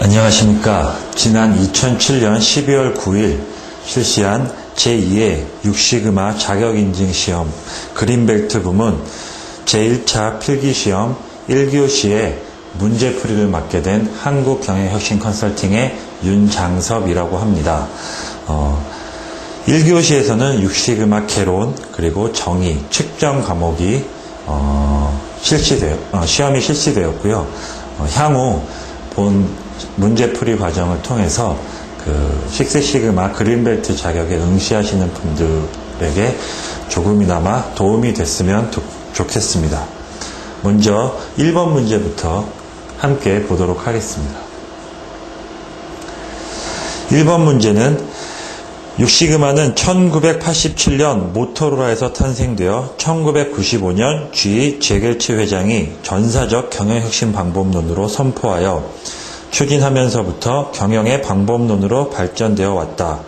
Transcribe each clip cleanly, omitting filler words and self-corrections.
안녕하십니까. 지난 2007년 12월 9일 실시한 제2의 6시그마 자격인증시험 그린벨트 부문 제1차 필기시험 1교시에 문제풀이를 맡게 된 한국경영혁신컨설팅의 윤장섭이라고 합니다. 1교시에서는 6시그마 개론 그리고 정의, 측정 과목이 시험이 실시되었고요. 향후 본 문제풀이 과정을 통해서 그 식스시그마 그린벨트 자격에 응시하시는 분들에게 조금이나마 도움이 됐으면 좋겠습니다. 먼저 1번 문제부터 함께 보도록 하겠습니다. 1번 문제는 6시그마는 1987년 모토로라에서 탄생되어 1995년 G. 제겔치 회장이 전사적 경영혁신 방법론으로 선포하여 추진하면서부터 경영의 방법론으로 발전되어 왔다.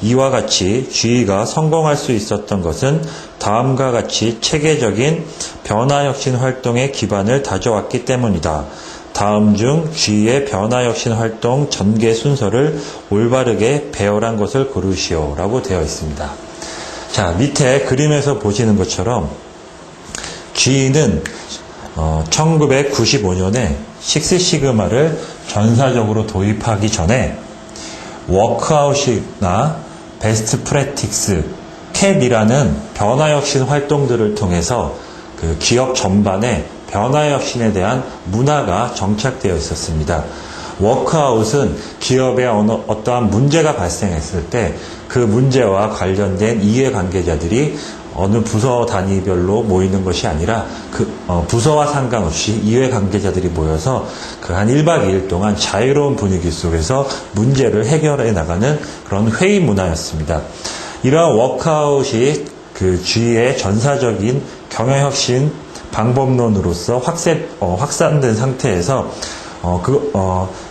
이와 같이 G가 성공할 수 있었던 것은 다음과 같이 체계적인 변화혁신 활동의 기반을 다져왔기 때문이다. 다음 중 G의 변화혁신 활동 전개 순서를 올바르게 배열한 것을 고르시오 라고 되어 있습니다. 자, 밑에 그림에서 보시는 것처럼 G는 1995년에 식스시그마를 전사적으로 도입하기 전에 워크아웃이나 베스트 프랙티스, 캡이라는 변화혁신 활동들을 통해서 그 기업 전반에 변화혁신에 대한 문화가 정착되어 있었습니다. 워크아웃은 기업에 어떠한 문제가 발생했을 때 그 문제와 관련된 이해관계자들이 어느 부서 단위별로 모이는 것이 아니라 부서와 상관없이 이해관계자들이 모여서 그 한 1박 2일 동안 자유로운 분위기 속에서 문제를 해결해 나가는 그런 회의 문화였습니다. 이러한 워크아웃이 그 G의 전사적인 경영혁신 방법론으로서 확산된 상태에서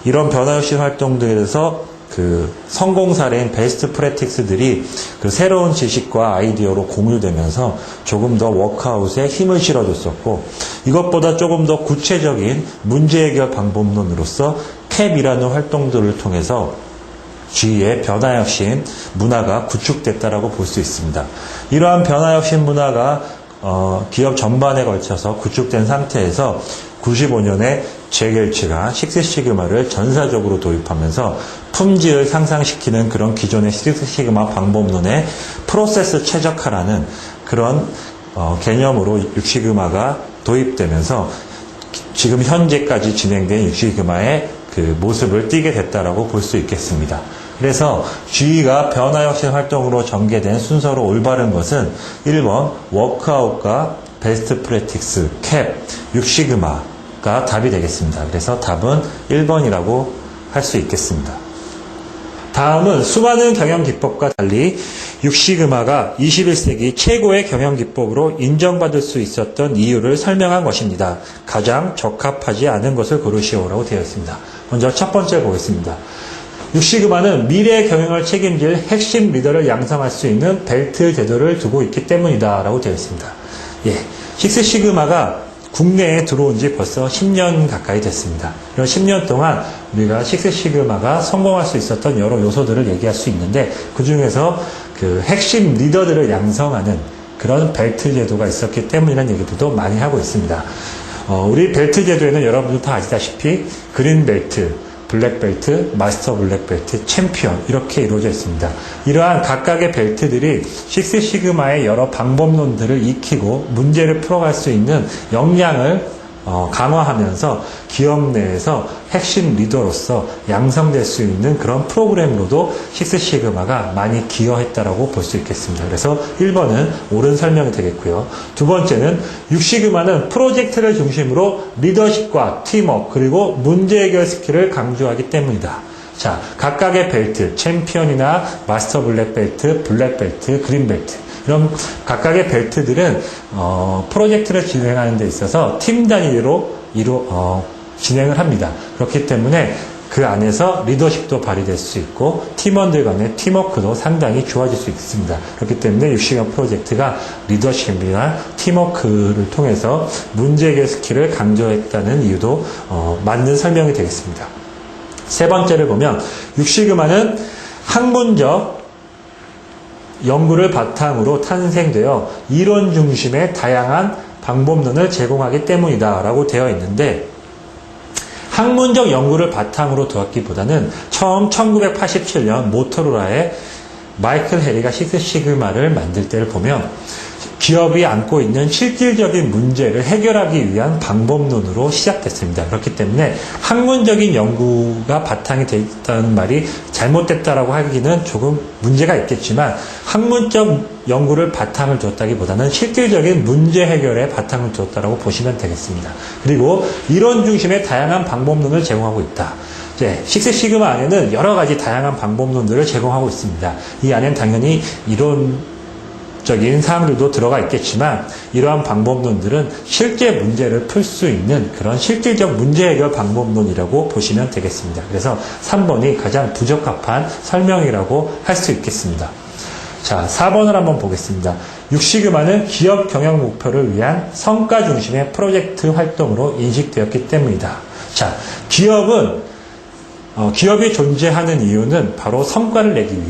이런 변화혁신 활동들에서 그 성공 사례인 베스트 프랙티스들이 그 새로운 지식과 아이디어로 공유되면서 조금 더 워크아웃에 힘을 실어줬었고, 이것보다 조금 더 구체적인 문제 해결 방법론으로서 캡이라는 활동들을 통해서 G의 변화혁신 문화가 구축됐다라고 볼 수 있습니다. 이러한 변화혁신 문화가 기업 전반에 걸쳐서 구축된 상태에서 95년에 제겔츠가 식스시그마를 전사적으로 도입하면서 품질을 상상시키는 그런 기존의 식스시그마 방법론의 프로세스 최적화라는 그런 개념으로 6시그마가 도입되면서 지금 현재까지 진행된 6시그마의 그 모습을 띠게 됐다라고 볼 수 있겠습니다. 그래서 G가 변화혁신 활동으로 전개된 순서로 올바른 것은 1번 워크아웃과 베스트 프랙티스, 캡, 6시그마가 답이 되겠습니다. 그래서 답은 1번이라고 할 수 있겠습니다. 다음은 수많은 경영기법과 달리 6시그마가 21세기 최고의 경영기법으로 인정받을 수 있었던 이유를 설명한 것입니다. 가장 적합하지 않은 것을 고르시오라고 되어 있습니다. 먼저 첫 번째 보겠습니다. 6시그마는 미래의 경영을 책임질 핵심 리더를 양성할 수 있는 벨트 제도를 두고 있기 때문이다 라고 되어 있습니다. 식스시그마가 국내에 들어온 지 벌써 10년 가까이 됐습니다. 이런 10년 동안 우리가 식스시그마가 성공할 수 있었던 여러 요소들을 얘기할 수 있는데, 그 중에서 그 핵심 리더들을 양성하는 그런 벨트 제도가 있었기 때문이라는 얘기들도 많이 하고 있습니다. 우리 벨트 제도에는 여러분들 다 아시다시피 그린벨트, 블랙벨트, 마스터 블랙벨트, 챔피언 이렇게 이루어져 있습니다. 이러한 각각의 벨트들이 식스시그마의 여러 방법론들을 익히고 문제를 풀어갈 수 있는 역량을 강화하면서 기업 내에서 핵심 리더로서 양성될 수 있는 그런 프로그램으로도 식스시그마가 많이 기여했다라고 볼 수 있겠습니다. 그래서 1번은 옳은 설명이 되겠고요. 두 번째는 6시그마는 프로젝트를 중심으로 리더십과 팀워크 그리고 문제 해결 스킬을 강조하기 때문이다. 자, 각각의 벨트, 챔피언이나 마스터 블랙벨트, 블랙벨트, 그린벨트 이런 각각의 벨트들은 프로젝트를 진행하는 데 있어서 팀 단위로 진행을 합니다. 그렇기 때문에 그 안에서 리더십도 발휘될 수 있고 팀원들 간의 팀워크도 상당히 좋아질 수 있습니다. 그렇기 때문에 6시간 프로젝트가 리더십이나 팀워크를 통해서 문제 해결 스킬을 강조했다는 이유도 맞는 설명이 되겠습니다. 세 번째를 보면 6시그마는 학문적 연구를 바탕으로 탄생되어 이론 중심의 다양한 방법론을 제공하기 때문이다 라고 되어 있는데, 학문적 연구를 바탕으로 두었기보다는 처음 1987년 모토로라의 마이클 해리가 식스시그마를 만들 때를 보면 기업이 안고 있는 실질적인 문제를 해결하기 위한 방법론으로 시작됐습니다. 그렇기 때문에 학문적인 연구가 바탕이 되어 있다는 말이 잘못됐다라고 하기는 조금 문제가 있겠지만, 학문적 연구를 바탕을 두었다기보다는 실질적인 문제 해결에 바탕을 두었다라고 보시면 되겠습니다. 그리고 이론 중심의 다양한 방법론을 제공하고 있다. 식스시그마 안에는 여러 가지 다양한 방법론들을 제공하고 있습니다. 이 안에는 당연히 이론적인 사항들도 들어가 있겠지만, 이러한 방법론들은 실제 문제를 풀 수 있는 그런 실질적 문제 해결 방법론이라고 보시면 되겠습니다. 그래서 3번이 가장 부적합한 설명이라고 할 수 있겠습니다. 자, 4번을 한번 보겠습니다. 6시그마는 기업 경영 목표를 위한 성과 중심의 프로젝트 활동으로 인식되었기 때문이다. 자, 기업이 존재하는 이유는 바로 성과를 내기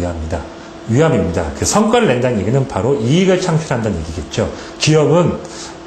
위함입니다. 그 성과를 낸다는 얘기는 바로 이익을 창출한다는 얘기겠죠. 기업은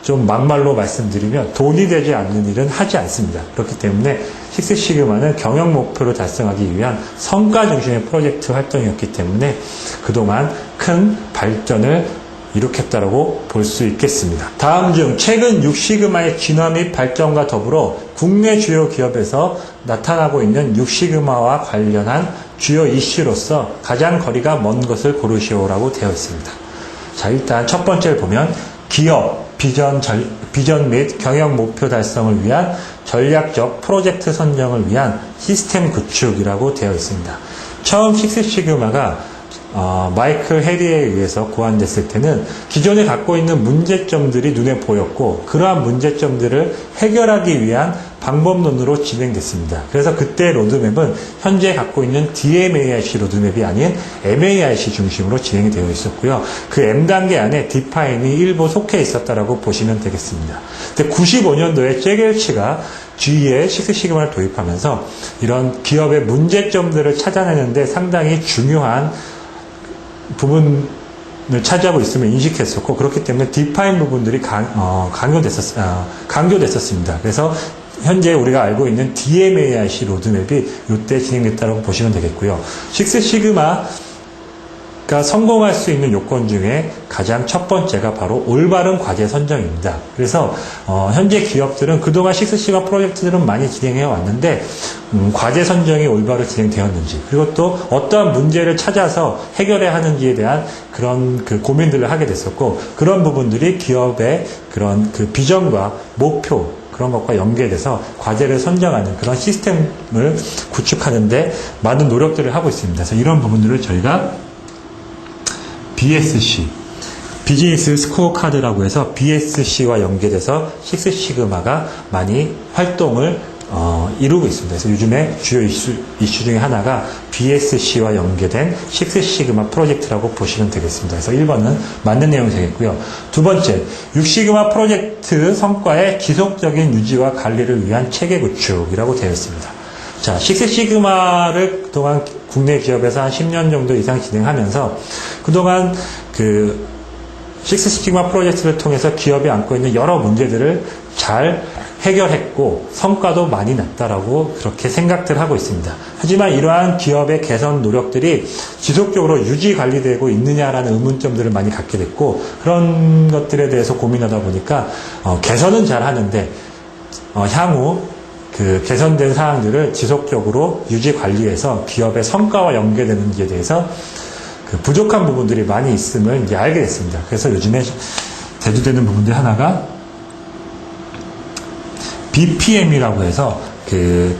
좀 막말로 말씀드리면 돈이 되지 않는 일은 하지 않습니다. 그렇기 때문에 식스시그마는 경영 목표를 달성하기 위한 성과 중심의 프로젝트 활동이었기 때문에 그동안 큰 발전을 이룩했다고 볼 수 있겠습니다. 다음 중 최근 6시그마의 진화 및 발전과 더불어 국내 주요 기업에서 나타나고 있는 6시그마와 관련한 주요 이슈로서 가장 거리가 먼 것을 고르시오라고 되어 있습니다. 자, 일단 첫 번째를 보면 기업 비전 및 경영 목표 달성을 위한 전략적 프로젝트 선정을 위한 시스템 구축이라고 되어 있습니다. 처음 식스시그마가 마이클 해리에 의해서 고안됐을 때는 기존에 갖고 있는 문제점들이 눈에 보였고, 그러한 문제점들을 해결하기 위한 방법론으로 진행됐습니다. 그래서 그때 로드맵은 현재 갖고 있는 DMAIC 로드맵이 아닌 MAIC 중심으로 진행이 되어 있었고요. 그 M단계 안에 디파인이 일부 속해 있었다라고 보시면 되겠습니다. 근데 95년도에 잭 웰치가 GE에 식스시그마를 도입하면서 이런 기업의 문제점들을 찾아내는데 상당히 중요한 부분을 차지하고 있음을 인식했었고, 그렇기 때문에 디파인 부분들이 강조됐었습니다. 그래서 현재 우리가 알고 있는 DMAIC 로드맵이 이때 진행됐다고 보시면 되겠고요. 식스시그마가 성공할 수 있는 요건 중에 가장 첫 번째가 바로 올바른 과제 선정입니다. 그래서 현재 기업들은 그동안 식스시그마 프로젝트들은 많이 진행해 왔는데 과제 선정이 올바로 진행되었는지, 그리고 또 어떠한 문제를 찾아서 해결해야 하는지에 대한 그런 고민들을 하게 됐었고, 그런 부분들이 기업의 그런 비전과 목표, 그런 것과 연계돼서 과제를 선정하는 그런 시스템을 구축하는데 많은 노력들을 하고 있습니다. 그래서 이런 부분들을 저희가 BSC, 비즈니스 스코어 카드라고 해서 BSC와 연계돼서 식스시그마가 많이 활동을 이루고 있습니다. 그래서 요즘에 주요 이슈 중에 하나가 BSC와 연계된 식스시그마 프로젝트라고 보시면 되겠습니다. 그래서 1번은 맞는 내용이 되겠고요. 두 번째, 6시그마 프로젝트 성과의 지속적인 유지와 관리를 위한 체계 구축이라고 되어 있습니다. 자, 식스시그마를 그동안 국내 기업에서 한 10년 정도 이상 진행하면서 그동안 식스시그마 프로젝트를 통해서 기업이 안고 있는 여러 문제들을 잘 해결했고 성과도 많이 났다라고 그렇게 생각들 하고 있습니다. 하지만 이러한 기업의 개선 노력들이 지속적으로 유지 관리되고 있느냐라는 의문점들을 많이 갖게 됐고, 그런 것들에 대해서 고민하다 보니까 개선은 잘 하는데 향후 개선된 사항들을 지속적으로 유지 관리해서 기업의 성과와 연계되는지에 대해서 부족한 부분들이 많이 있음을 이제 알게 됐습니다. 그래서 요즘에 대두되는 부분들 하나가 BPM이라고 해서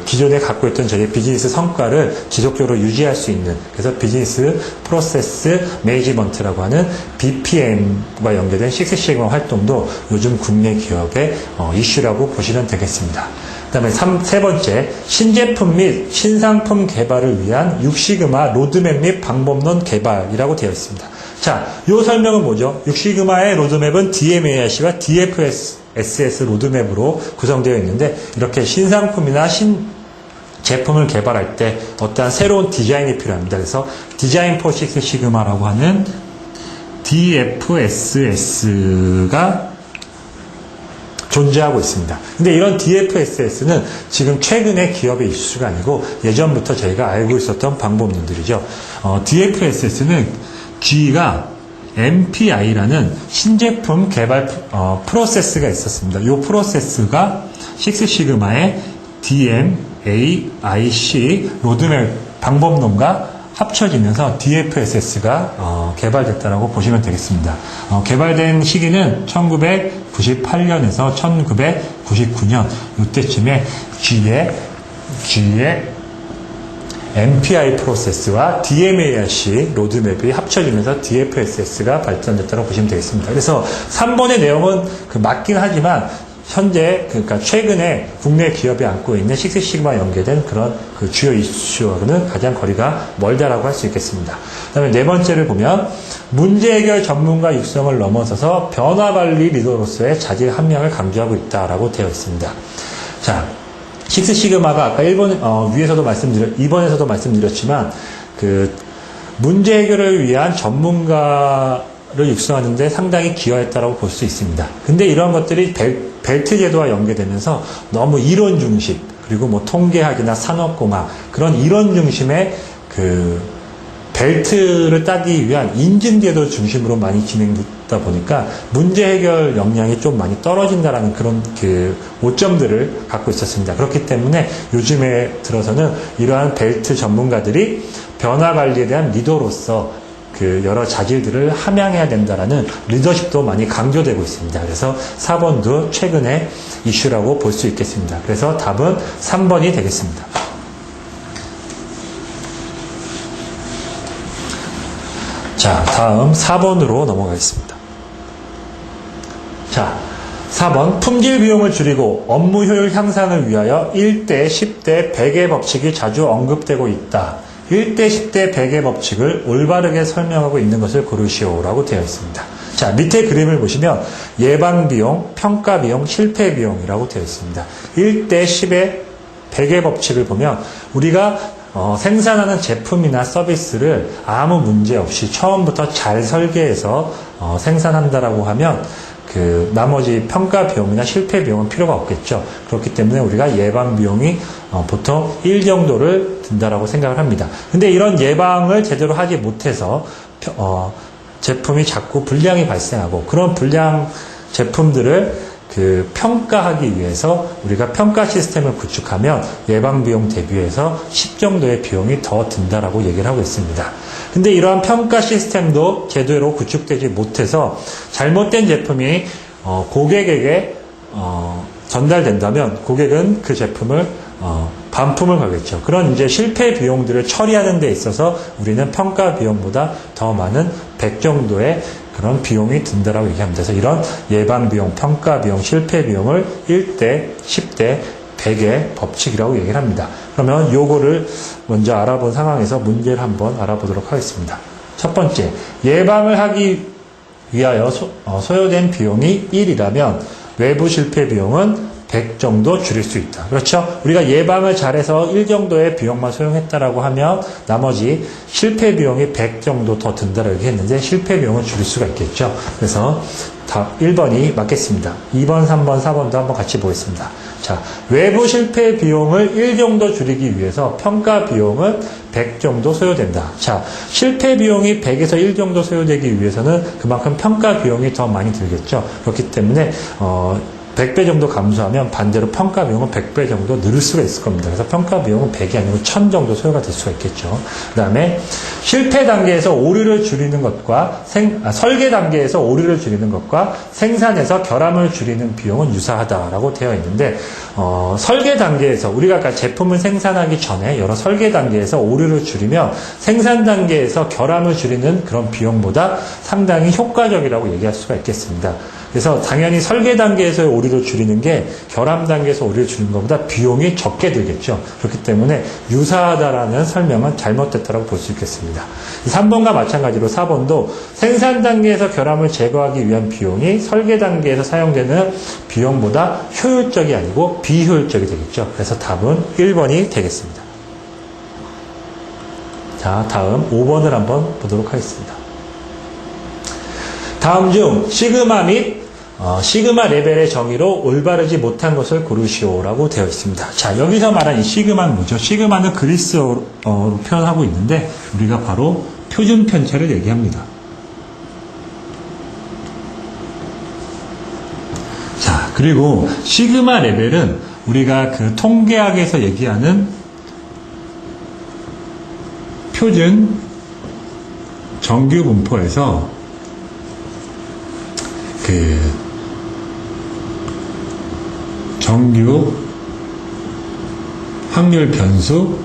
기존에 갖고 있던 저희 비즈니스 성과를 지속적으로 유지할 수 있는, 그래서 비즈니스 프로세스 매니지먼트라고 하는 BPM과 연계된 식스시그마 활동도 요즘 국내 기업의 이슈라고 보시면 되겠습니다. 그 다음에 세 번째, 신제품 및 신상품 개발을 위한 6시그마 로드맵 및 방법론 개발이라고 되어 있습니다. 자, 이 설명은 뭐죠? 6시그마의 로드맵은 DMAIC와 DFSS 로드맵으로 구성되어 있는데, 이렇게 신상품이나 제품을 개발할 때 어떠한 새로운 디자인이 필요합니다. 그래서 디자인 포 식스 시그마라고 하는 DFSS가 존재하고 있습니다. 근데 이런 DFSS는 지금 최근에 기업의 이슈가 아니고 예전부터 저희가 알고 있었던 방법론들이죠. DFSS는 GE가 MPI라는 신제품 개발 프로세스가 있었습니다. 이 프로세스가 식스시그마의 DMAIC 로드맵 방법론과 합쳐지면서 DFSS가 개발됐다고 보시면 되겠습니다. 개발된 시기는 1998년에서 1999년 이때쯤에 GE의 MPI 프로세스와 DMAIC 로드맵이 합쳐지면서 DFSS가 발전됐다고 보시면 되겠습니다. 그래서 3번의 내용은 맞긴 하지만 현재 그러니까 최근에 국내 기업이 안고 있는 식스시그마 연계된 그런 주요 이슈와는 가장 거리가 멀다라고 할 수 있겠습니다. 그다음에 네 번째를 보면 문제 해결 전문가 육성을 넘어서서 변화 관리 리더로서의 자질 함량을 강조하고 있다라고 되어 있습니다. 자, 식스시그마가 아까 2번에서도 말씀드렸지만 문제 해결을 위한 전문가를 육성하는데 상당히 기여했다라고 볼 수 있습니다. 근데 이런 것들이 벨트 제도와 연계되면서 너무 이론 중심, 그리고 뭐 통계학이나 산업공학, 그런 이론 중심의 벨트를 따기 위한 인증 제도 중심으로 많이 진행되다 보니까 문제 해결 역량이 좀 많이 떨어진다라는 그런 오점들을 갖고 있었습니다. 그렇기 때문에 요즘에 들어서는 이러한 벨트 전문가들이 변화 관리에 대한 리더로서 여러 자질들을 함양해야 된다라는 리더십도 많이 강조되고 있습니다. 그래서 4번도 최근의 이슈라고 볼 수 있겠습니다. 그래서 답은 3번이 되겠습니다. 자, 다음 4번으로 넘어가겠습니다. 자, 4번 품질 비용을 줄이고 업무 효율 향상을 위하여 1대 10대 100의 법칙이 자주 언급되고 있다. 1대 10대 100의 법칙을 올바르게 설명하고 있는 것을 고르시오라고 되어 있습니다. 자, 밑에 그림을 보시면 예방비용, 평가비용, 실패비용이라고 되어 있습니다. 1대 10의 100의 법칙을 보면 우리가 생산하는 제품이나 서비스를 아무 문제 없이 처음부터 잘 설계해서 생산한다라고 하면 나머지 평가 비용이나 실패 비용은 필요가 없겠죠. 그렇기 때문에 우리가 예방 비용이 보통 1 정도를 든다라고 생각을 합니다. 근데 이런 예방을 제대로 하지 못해서 제품이 자꾸 불량이 발생하고 그런 불량 제품들을 평가하기 위해서 우리가 평가 시스템을 구축하면 예방 비용 대비해서 10 정도의 비용이 더 든다라고 얘기를 하고 있습니다. 근데 이러한 평가 시스템도 제대로 구축되지 못해서 잘못된 제품이 고객에게 전달된다면 고객은 그 제품을 반품을 걸겠죠. 그런 이제 실패 비용들을 처리하는 데 있어서 우리는 평가 비용보다 더 많은 100 정도의 그런 비용이 든다라고 얘기합니다. 그래서 이런 예방 비용, 평가 비용, 실패 비용을 1대 10대 100의 법칙이라고 얘기를 합니다. 그러면 요거를 먼저 알아본 상황에서 문제를 한번 알아보도록 하겠습니다. 첫 번째, 예방을 하기 위하여 소요된 비용이 1이라면 외부 실패 비용은 100 정도 줄일 수 있다. 그렇죠? 우리가 예방을 잘해서 1 정도의 비용만 소용했다라고 하면 나머지 실패 비용이 100 정도 더 든다라고 얘기했는데 실패 비용은 줄일 수가 있겠죠. 그래서 답 1번이 맞겠습니다. 2번, 3번, 4번도 한번 같이 보겠습니다. 자, 외부 실패 비용을 1 정도 줄이기 위해서 평가 비용은 100 정도 소요된다. 자, 실패 비용이 100에서 1 정도 소요되기 위해서는 그만큼 평가 비용이 더 많이 들겠죠. 그렇기 때문에 100배 정도 감소하면 반대로 평가 비용은 100배 정도 늘을 수가 있을 겁니다. 그래서 평가 비용은 100이 아니고 1000 정도 소요가 될 수가 있겠죠. 그 다음에 실패 단계에서 오류를 줄이는 것과 설계 단계에서 오류를 줄이는 것과 생산에서 결함을 줄이는 비용은 유사하다라고 되어 있는데 설계 단계에서 우리가 아까 제품을 생산하기 전에 여러 설계 단계에서 오류를 줄이면 생산 단계에서 결함을 줄이는 그런 비용보다 상당히 효과적이라고 얘기할 수가 있겠습니다. 그래서 당연히 설계 단계에서의 오류를 줄이는 게 결함 단계에서 오류를 줄이는 것보다 비용이 적게 들겠죠. 그렇기 때문에 유사하다라는 설명은 잘못됐다고 볼 수 있겠습니다. 3번과 마찬가지로 4번도 생산 단계에서 결함을 제거하기 위한 비용이 설계 단계에서 사용되는 비용보다 효율적이 아니고 비효율적이 되겠죠. 그래서 답은 1번이 되겠습니다. 자, 다음 5번을 한번 보도록 하겠습니다. 다음 중 시그마 및 시그마 레벨의 정의로 올바르지 못한 것을 고르시오라고 되어 있습니다. 자, 여기서 말한 이 시그마는 뭐죠? 시그마는 그리스어로 표현하고 있는데 우리가 바로 표준 편차를 얘기합니다. 자, 그리고 시그마 레벨은 우리가 그 통계학에서 얘기하는 표준 정규 분포에서 그 정규 확률 변수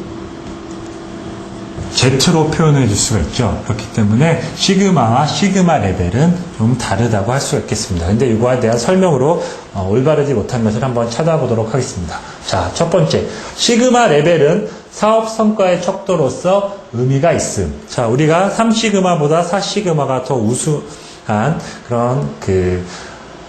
Z로 표현해 줄 수가 있죠. 그렇기 때문에 시그마와 시그마 레벨은 좀 다르다고 할 수가 있겠습니다. 근데 이거에 대한 설명으로 올바르지 못한 것을 한번 찾아보도록 하겠습니다. 자, 첫 번째, 시그마 레벨은 사업 성과의 척도로서 의미가 있음. 자, 우리가 3시그마보다 4시그마가 더 우수한 그런 그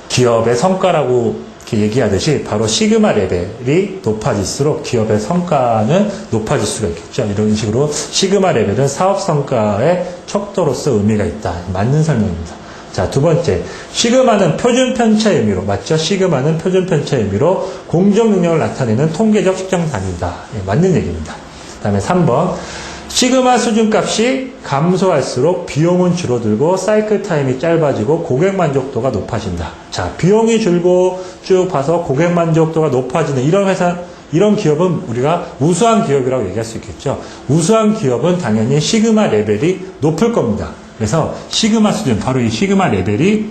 기업의 성과라고 이렇게 얘기하듯이 바로 시그마 레벨이 높아질수록 기업의 성과는 높아질 수가 있겠죠. 이런 식으로 시그마 레벨은 사업 성과의 척도로서 의미가 있다. 맞는 설명입니다. 자, 두 번째, 시그마는 표준 편차의 의미로, 맞죠? 시그마는 표준 편차의 의미로 공정 능력을 나타내는 통계적 측정 단위다. 예, 맞는 얘기입니다. 그 다음에 3번, 시그마 수준값이 감소할수록 비용은 줄어들고 사이클 타임이 짧아지고 고객 만족도가 높아진다. 자, 비용이 줄고 쭉 봐서 고객 만족도가 높아지는 이런 회사, 이런 기업은 우리가 우수한 기업이라고 얘기할 수 있겠죠. 우수한 기업은 당연히 시그마 레벨이 높을 겁니다. 그래서 시그마 수준, 바로 이 시그마 레벨이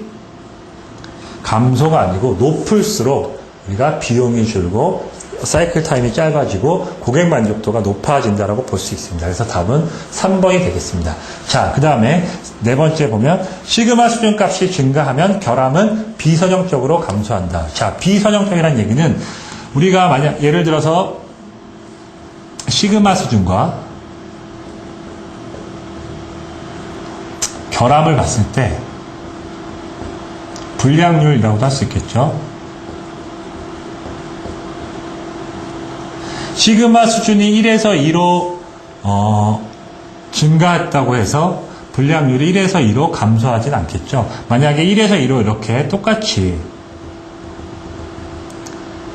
감소가 아니고 높을수록 우리가 비용이 줄고 사이클 타임이 짧아지고 고객 만족도가 높아진다라고 볼 수 있습니다. 그래서 답은 3번이 되겠습니다. 자, 그 다음에 네 번째 보면 시그마 수준 값이 증가하면 결함은 비선형적으로 감소한다. 자, 비선형적이라는 얘기는 우리가 만약 예를 들어서 시그마 수준과 결함을 봤을 때 불량률이라고도 할 수 있겠죠. 시그마 수준이 1에서 2로 증가했다고 해서 불량률이 1에서 2로 감소하진 않겠죠. 만약에 1에서 2로 이렇게 똑같이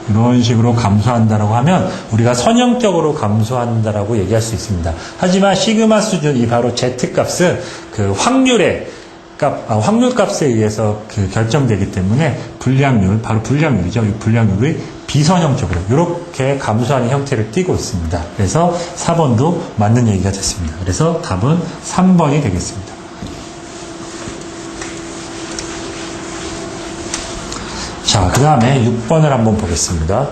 이런 식으로 감소한다라고 하면 우리가 선형적으로 감소한다라고 얘기할 수 있습니다. 하지만 시그마 수준이 바로 Z 값은 그 확률의 확률 값에 의해서 그 결정되기 때문에 불량률, 바로 불량률이죠. 이 불량률이 비선형적으로 이렇게 감소하는 형태를 띠고 있습니다. 그래서 4번도 맞는 얘기가 됐습니다. 그래서 답은 3번이 되겠습니다. 자, 그 다음에 6번을 한번 보겠습니다.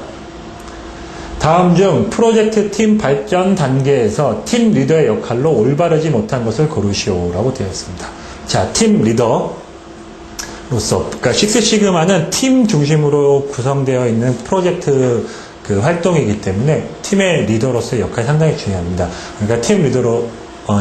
다음 중 프로젝트 팀 발전 단계에서 팀 리더의 역할로 올바르지 못한 것을 고르시오라고 되어 있습니다. 자, 팀 리더로서, 그러니까 식스시그마는 팀 중심으로 구성되어 있는 프로젝트 그 활동이기 때문에 팀의 리더로서의 역할이 상당히 중요합니다. 그러니까 팀 리더로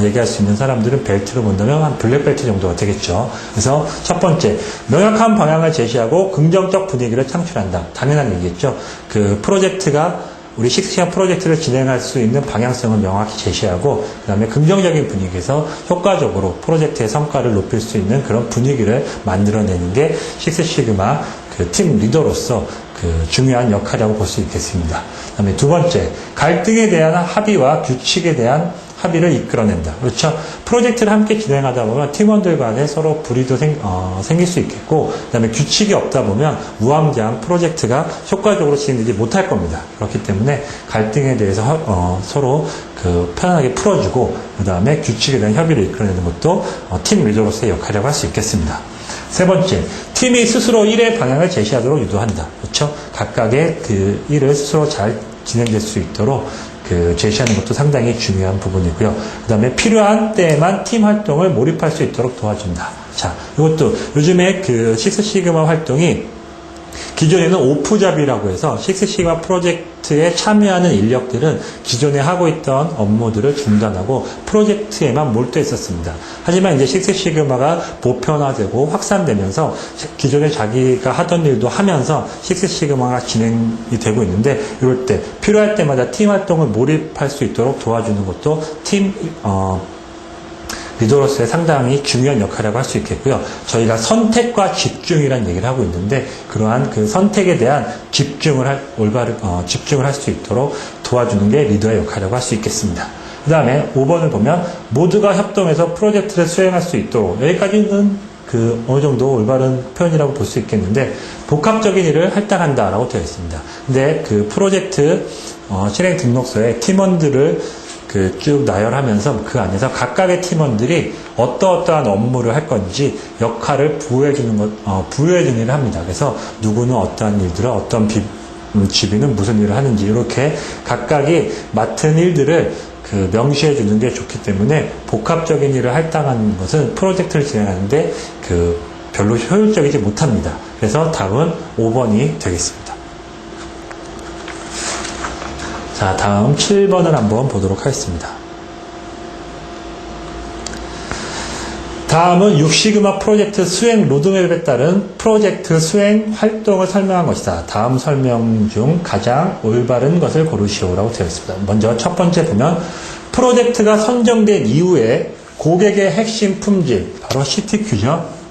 얘기할 수 있는 사람들은 벨트로 본다면 한 블랙벨트 정도가 되겠죠. 그래서 첫 번째, 명확한 방향을 제시하고 긍정적 분위기를 창출한다. 당연한 얘기겠죠. 그 프로젝트가 우리 식스시간 프로젝트를 진행할 수 있는 방향성을 명확히 제시하고 그 다음에 긍정적인 분위기에서 효과적으로 프로젝트의 성과를 높일 수 있는 그런 분위기를 만들어내는 게 식스시그마 그 팀 리더로서 그 중요한 역할이라고 볼 수 있겠습니다. 그 다음에 두 번째, 갈등에 대한 합의와 규칙에 대한 합의를 이끌어낸다. 그렇죠? 프로젝트를 함께 진행하다 보면 팀원들 간에 서로 불의도 생길 수 있겠고, 그 다음에 규칙이 없다 보면 우왕좌왕 프로젝트가 효과적으로 진행되지 못할 겁니다. 그렇기 때문에 갈등에 대해서 서로 그 편안하게 풀어주고, 그 다음에 규칙에 대한 협의를 이끌어내는 것도 팀 리더로서의 역할이라고 할 수 있겠습니다. 세 번째, 팀이 스스로 일의 방향을 제시하도록 유도한다. 그렇죠? 각각의 그 일을 스스로 잘 진행될 수 있도록 그 제시하는 것도 상당히 중요한 부분이고요. 그 다음에 필요한 때에만 팀 활동을 몰입할 수 있도록 도와준다. 자, 이것도 요즘에 그 식스시그마 활동이 기존에는 오프잡이라고 해서 식스시그마 프로젝트 프로젝트에 참여하는 인력들은 기존에 하고 있던 업무들을 중단하고 프로젝트에만 몰두했었습니다. 하지만 이제 식스시그마가 보편화되고 확산되면서 기존에 자기가 하던 일도 하면서 식스시그마가 진행이 되고 있는데, 이럴 때 필요할 때마다 팀 활동을 몰입할 수 있도록 도와주는 것도 팀 리더로서의 상당히 중요한 역할이라고 할 수 있겠고요. 저희가 선택과 집중이라는 얘기를 하고 있는데, 그러한 그 선택에 대한 집중을 할 수 있도록 도와주는 게 리더의 역할이라고 할 수 있겠습니다. 그 다음에 5번을 보면 모두가 협동해서 프로젝트를 수행할 수 있도록, 여기까지는 어느 정도 올바른 표현이라고 볼 수 있겠는데, 복합적인 일을 할당한다라고 되어 있습니다. 근데 그 프로젝트 실행 등록서에 팀원들을 쭉 나열하면서 그 안에서 각각의 팀원들이 어떠한 업무를 할 건지 역할을 부여해주는 일을 합니다. 그래서 누구는 어떠한 일들을, 어떤 집이는 무슨 일을 하는지, 이렇게 각각이 맡은 일들을 명시해 주는 게 좋기 때문에 복합적인 일을 할당하는 것은 프로젝트를 진행하는데 별로 효율적이지 못합니다. 그래서 답은 5번이 되겠습니다. 자, 다음 7번을 한번 보도록 하겠습니다. 다음은 6시그마 프로젝트 수행 로드맵에 따른 프로젝트 수행 활동을 설명한 것이다. 다음 설명 중 가장 올바른 것을 고르시오라고 되어 있습니다. 먼저 첫 번째 보면, 프로젝트가 선정된 이후에 고객의 핵심 품질, 바로 CTQ죠.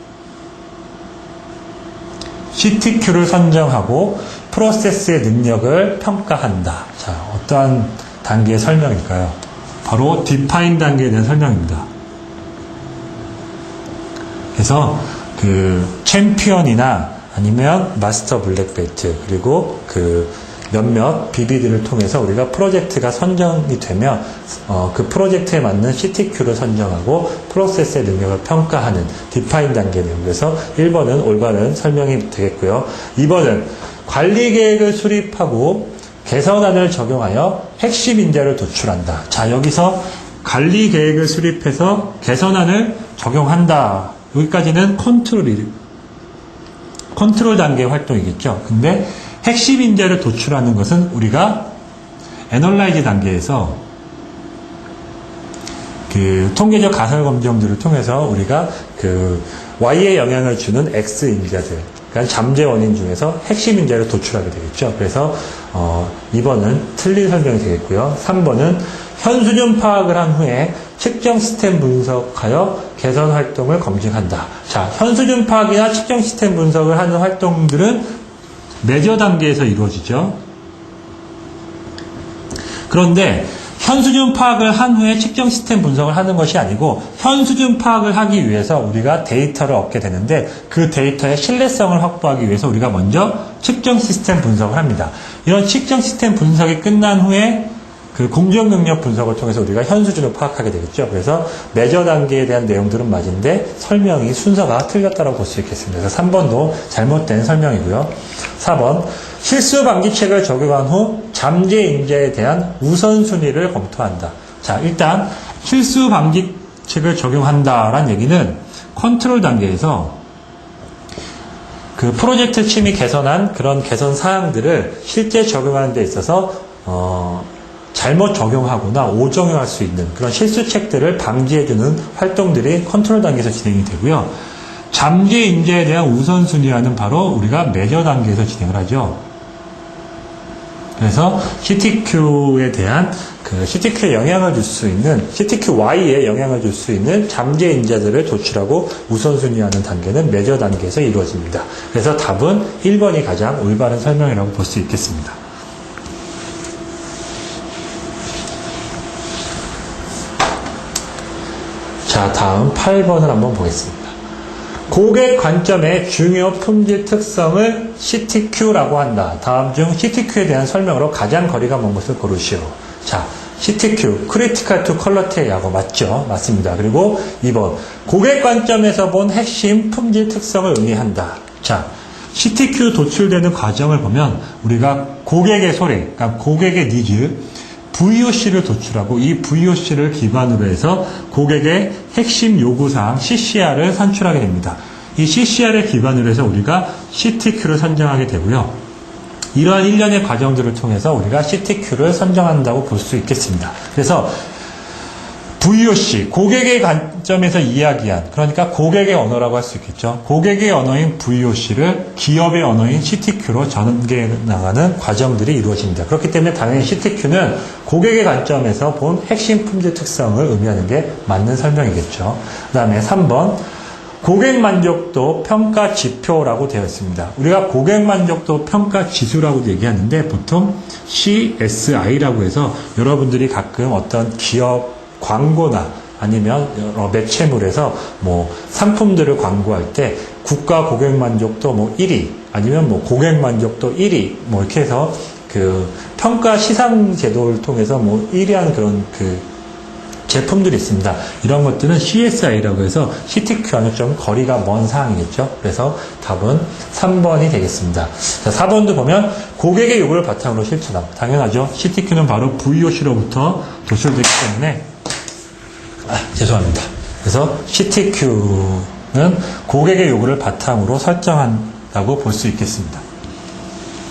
CTQ를 선정하고 프로세스의 능력을 평가한다. 자, 어떠한 단계의 설명일까요? 바로 디파인 단계에 대한 설명입니다. 그래서 챔피언이나 아니면 마스터 블랙벨트, 그리고 몇몇 BB들을 통해서 우리가 프로젝트가 선정이 되면 그 프로젝트에 맞는 CTQ를 선정하고 프로세스의 능력을 평가하는 디파인 단계 내용. 그래서 1번은 올바른 설명이 되겠고요. 2번은 관리 계획을 수립하고 개선안을 적용하여 핵심 인재를 도출한다. 자, 여기서 관리 계획을 수립해서 개선안을 적용한다. 여기까지는 컨트롤 단계의 활동이겠죠. 근데 핵심 인재를 도출하는 것은 우리가 애널라이즈 단계에서 통계적 가설 검증들을 통해서 우리가 Y에 영향을 주는 X 인자들, 그러니까 잠재 원인 중에서 핵심 인자를 도출하게 되겠죠. 그래서 2번은 틀린 설명이 되겠고요. 3번은 현수준 파악을 한 후에 측정 시스템 분석하여 개선 활동을 검증한다. 자, 현수준 파악이나 측정 시스템 분석을 하는 활동들은 매저 단계에서 이루어지죠. 그런데 현수준 파악을 한 후에 측정 시스템 분석을 하는 것이 아니고, 현수준 파악을 하기 위해서 우리가 데이터를 얻게 되는데, 그 데이터의 신뢰성을 확보하기 위해서 우리가 먼저 측정 시스템 분석을 합니다. 이런 측정 시스템 분석이 끝난 후에 공정 능력 분석을 통해서 우리가 현수준을 파악하게 되겠죠. 그래서 매저 단계에 대한 내용들은 맞은데 설명이 순서가 틀렸다고 볼 수 있겠습니다. 그래서 3번도 잘못된 설명이고요. 4번, 실수 방지책을 적용한 후 잠재 인재에 대한 우선순위를 검토한다. 자, 일단 실수 방지책을 적용한다라는 얘기는 컨트롤 단계에서 프로젝트 팀이 개선한 그런 개선 사항들을 실제 적용하는 데 있어서 잘못 적용하거나 오적용할 수 있는 그런 실수책들을 방지해주는 활동들이 컨트롤 단계에서 진행이 되고요. 잠재 인재에 대한 우선순위와는 바로 우리가 매저 단계에서 진행을 하죠. 그래서 CTQ에 대한 CTQ에 영향을 줄 수 있는, CTQY에 영향을 줄 수 있는 잠재 인재들을 도출하고 우선순위하는 단계는 매저 단계에서 이루어집니다. 그래서 답은 1번이 가장 올바른 설명이라고 볼 수 있겠습니다. 자, 다음 8번을 한번 보겠습니다. 고객 관점의 중요 품질 특성을 CTQ라고 한다. 다음 중 CTQ에 대한 설명으로 가장 거리가 먼 것을 고르시오. 자, CTQ, Critical to Quality하고 맞죠? 맞습니다. 그리고 2번, 고객 관점에서 본 핵심 품질 특성을 의미한다. 자, CTQ 도출되는 과정을 보면 우리가 고객의 소리, 그러니까 고객의 니즈, VOC를 도출하고 이 VOC를 기반으로 해서 고객의 핵심 요구사항 CCR을 산출하게 됩니다. 이 CCR을 기반으로 해서 우리가 CTQ를 선정하게 되고요. 이러한 일련의 과정들을 통해서 우리가 CTQ를 선정한다고 볼 수 있겠습니다. 그래서 VOC, 고객의 관점에서 이야기한, 그러니까 고객의 언어라고 할 수 있겠죠. 고객의 언어인 VOC를 기업의 언어인 CTQ로 전개해 나가는 과정들이 이루어집니다. 그렇기 때문에 당연히 CTQ는 고객의 관점에서 본 핵심 품질 특성을 의미하는 게 맞는 설명이겠죠. 그 다음에 3번, 고객 만족도 평가 지표라고 되어 있습니다. 우리가 고객 만족도 평가 지수라고 얘기하는데 보통 CSI라고 해서 여러분들이 가끔 어떤 기업 광고나 아니면 여러 매체물에서 뭐 상품들을 광고할 때 국가 고객 만족도 뭐 1위 아니면 뭐 고객 만족도 1위 뭐 이렇게 해서 그 평가 시상 제도를 통해서 뭐 1위 하는 그런 그 제품들이 있습니다. 이런 것들은 CSI라고 해서 CTQ와는 좀 거리가 먼 사항이겠죠. 그래서 답은 3번이 되겠습니다. 자, 4번도 보면 고객의 요구를 바탕으로 실천함. 당연하죠. CTQ는 바로 VOC로부터 도출되기 때문에 죄송합니다. 그래서 CTQ는 고객의 요구를 바탕으로 설정한다고 볼 수 있겠습니다.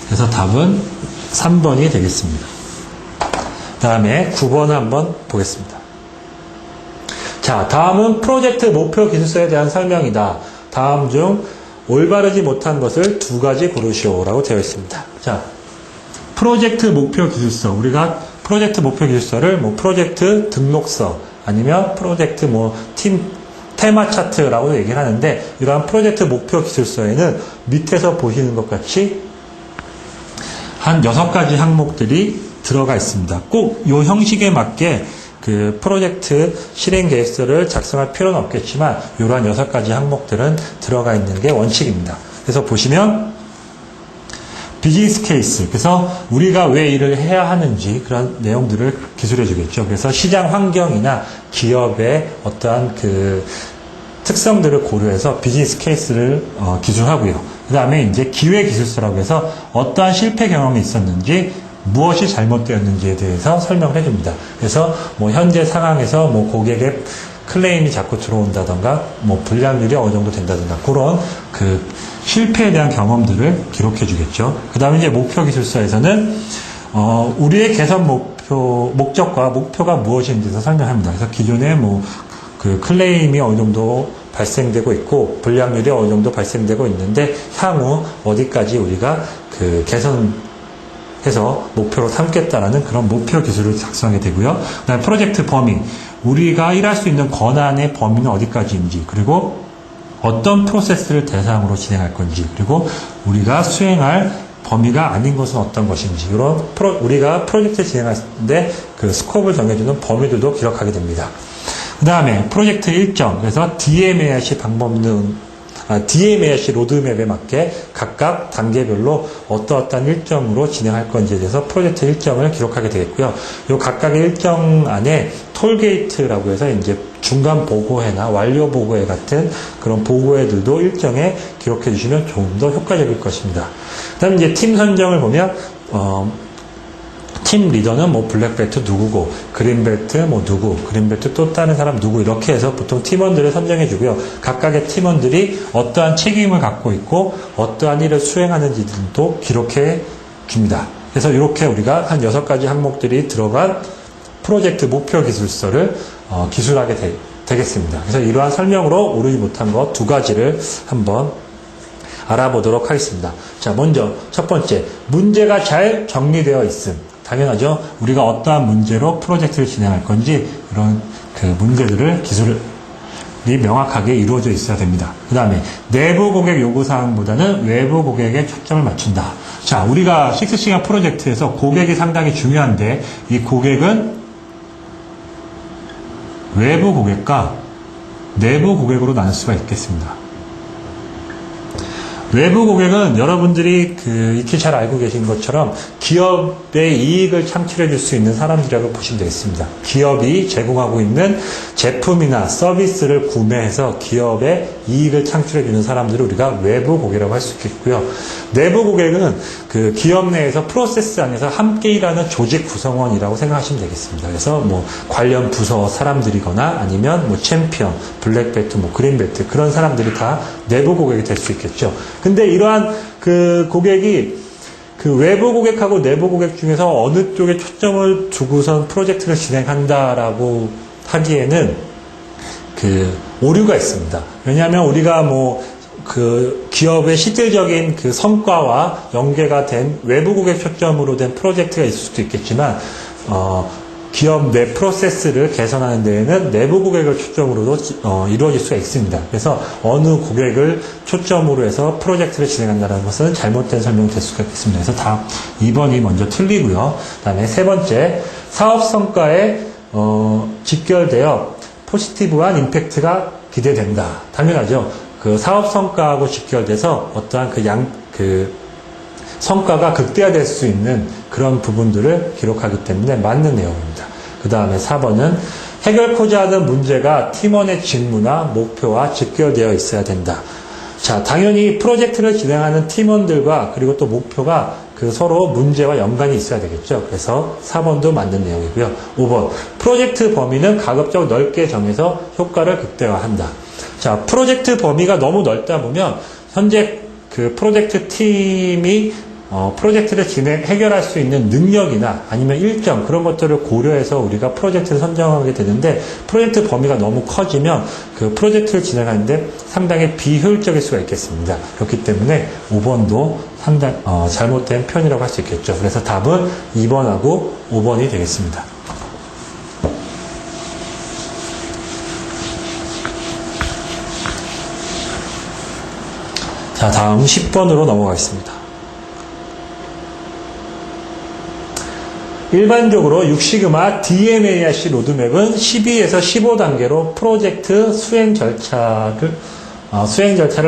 그래서 답은 3번이 되겠습니다. 다음에 9번을 한번 보겠습니다. 자, 다음은 프로젝트 목표 기술서에 대한 설명이다. 다음 중 올바르지 못한 것을 2가지 고르시오라고 되어 있습니다. 자, 프로젝트 목표 기술서. 우리가 프로젝트 목표 기술서를 뭐 프로젝트 등록서 아니면 프로젝트 뭐 테마 차트라고 얘기를 하는데 이러한 프로젝트 목표 기술서에는 밑에서 보시는 것 같이 한 6가지 항목들이 들어가 있습니다. 꼭 이 형식에 맞게 그 프로젝트 실행 계획서를 작성할 필요는 없겠지만 이러한 6가지 항목들은 들어가 있는 게 원칙입니다. 그래서 보시면 비즈니스 케이스, 그래서 우리가 왜 일을 해야 하는지 그런 내용들을 기술해 주겠죠. 그래서 시장 환경이나 기업의 어떠한 그 특성들을 고려해서 비즈니스 케이스를 기술하고요. 그 다음에 이제 기회 기술서라고 해서 어떠한 실패 경험이 있었는지 무엇이 잘못되었는지에 대해서 설명을 해줍니다. 그래서 뭐 현재 상황에서 뭐 고객의 클레임이 자꾸 들어온다던가 뭐 불량률이 어느 정도 된다던가 그런 그 실패에 대한 경험들을 기록해 주겠죠. 그 다음에 이제 목표 기술서에서는 우리의 개선 목적과 목표가 무엇인지도 설명합니다. 그래서 기존에 뭐 그 클레임이 어느 정도 발생되고 있고 불량률이 어느 정도 발생되고 있는데 향후 어디까지 우리가 그 개선해서 목표로 삼겠다라는 그런 목표 기술을 작성하게 되고요. 그다음에 프로젝트 범위, 우리가 일할 수 있는 권한의 범위는 어디까지인지, 그리고 어떤 프로세스를 대상으로 진행할 건지, 그리고 우리가 수행할 범위가 아닌 것은 어떤 것인지, 이런 우리가 프로젝트 진행하는데 그 스코프를 정해주는 범위들도 기록하게 됩니다. 그 다음에 프로젝트 일정, 그래서 DMAIC DMAIC 로드맵에 맞게 각각 단계별로 어떠한 일정으로 진행할 건지에 대해서 프로젝트 일정을 기록하게 되겠고요. 이 각각의 일정 안에 톨게이트라고 해서 이제 중간 보고회나 완료 보고회 같은 그런 보고회들도 일정에 기록해 주시면 조금 더 효과적일 것입니다. 그 다음에 이제 팀 선정을 보면, 팀 리더는 뭐 블랙벨트 누구고, 그린벨트 뭐 누구, 그린벨트 또 다른 사람 누구, 이렇게 해서 보통 팀원들을 선정해 주고요. 각각의 팀원들이 어떠한 책임을 갖고 있고 어떠한 일을 수행하는지도 기록해 줍니다. 그래서 이렇게 우리가 한 6가지 항목들이 들어간 프로젝트 목표 기술서를 기술하게 되겠습니다. 그래서 이러한 설명으로 오르지 못한 것 2가지를 한번 알아보도록 하겠습니다. 자, 먼저 첫 번째, 문제가 잘 정리되어 있음. 당연하죠. 우리가 어떠한 문제로 프로젝트를 진행할 건지 그런 그 문제들을 기술이 명확하게 이루어져 있어야 됩니다. 그 다음에 내부 고객 요구사항보다는 외부 고객에 초점을 맞춘다. 자, 우리가 식스시간 프로젝트에서 고객이 상당히 중요한데 이 고객은 외부 고객과 내부 고객으로 나눌 수가 있겠습니다. 외부 고객은 여러분들이 익히 잘 알고 계신 것처럼 기업의 이익을 창출해 줄 수 있는 사람들이라고 보시면 되겠습니다. 기업이 제공하고 있는 제품이나 서비스를 구매해서 기업의 이익을 창출해 주는 사람들을 우리가 외부 고객이라고 할 수 있겠고요. 내부 고객은 그 기업 내에서 프로세스 안에서 함께 일하는 조직 구성원이라고 생각하시면 되겠습니다. 그래서 뭐 관련 부서 사람들이거나 아니면 뭐 챔피언, 블랙벨트, 뭐 그린벨트 그런 사람들이 다 내부 고객이 될 수 있겠죠. 근데 이러한 그 고객이 그 외부 고객하고 내부 고객 중에서 어느 쪽에 초점을 두고선 프로젝트를 진행한다라고 하기에는 그 오류가 있습니다. 왜냐하면 우리가 그 기업의 실질적인 그 성과와 연계가 된 외부 고객 초점으로 된 프로젝트가 있을 수도 있겠지만, 기업 내 프로세스를 개선하는 데에는 내부 고객을 초점으로도 이루어질 수가 있습니다. 그래서 어느 고객을 초점으로 해서 프로젝트를 진행한다는 것은 잘못된 설명이 될 수가 있습니다. 그래서 다 2번이 먼저 틀리고요. 그 다음에 세 번째, 사업 성과에 직결되어 포지티브한 임팩트가 기대된다. 당연하죠. 그 사업 성과하고 직결돼서 어떠한 그 성과가 극대화될 수 있는 그런 부분들을 기록하기 때문에 맞는 내용입니다. 그 다음에 4번은 해결코자 하는 문제가 팀원의 직무나 목표와 직결되어 있어야 된다. 자, 당연히 프로젝트를 진행하는 팀원들과 그리고 또 목표가 그 서로 문제와 연관이 있어야 되겠죠. 그래서 4번도 맞는 내용이고요. 5번, 프로젝트 범위는 가급적 넓게 정해서 효과를 극대화한다. 자, 프로젝트 범위가 너무 넓다 보면 현재 그 프로젝트 팀이 프로젝트를 해결할 수 있는 능력이나 아니면 일정 그런 것들을 고려해서 우리가 프로젝트를 선정하게 되는데, 프로젝트 범위가 너무 커지면 그 프로젝트를 진행하는데 상당히 비효율적일 수가 있겠습니다. 그렇기 때문에 5번도 상당히 잘못된 표현이라고 할 수 있겠죠. 그래서 답은 2번하고 5번이 되겠습니다. 자, 다음 10번으로 넘어가겠습니다. 일반적으로 6시그마 DMARC 로드맵은 12에서 15단계로 프로젝트 수행 절차를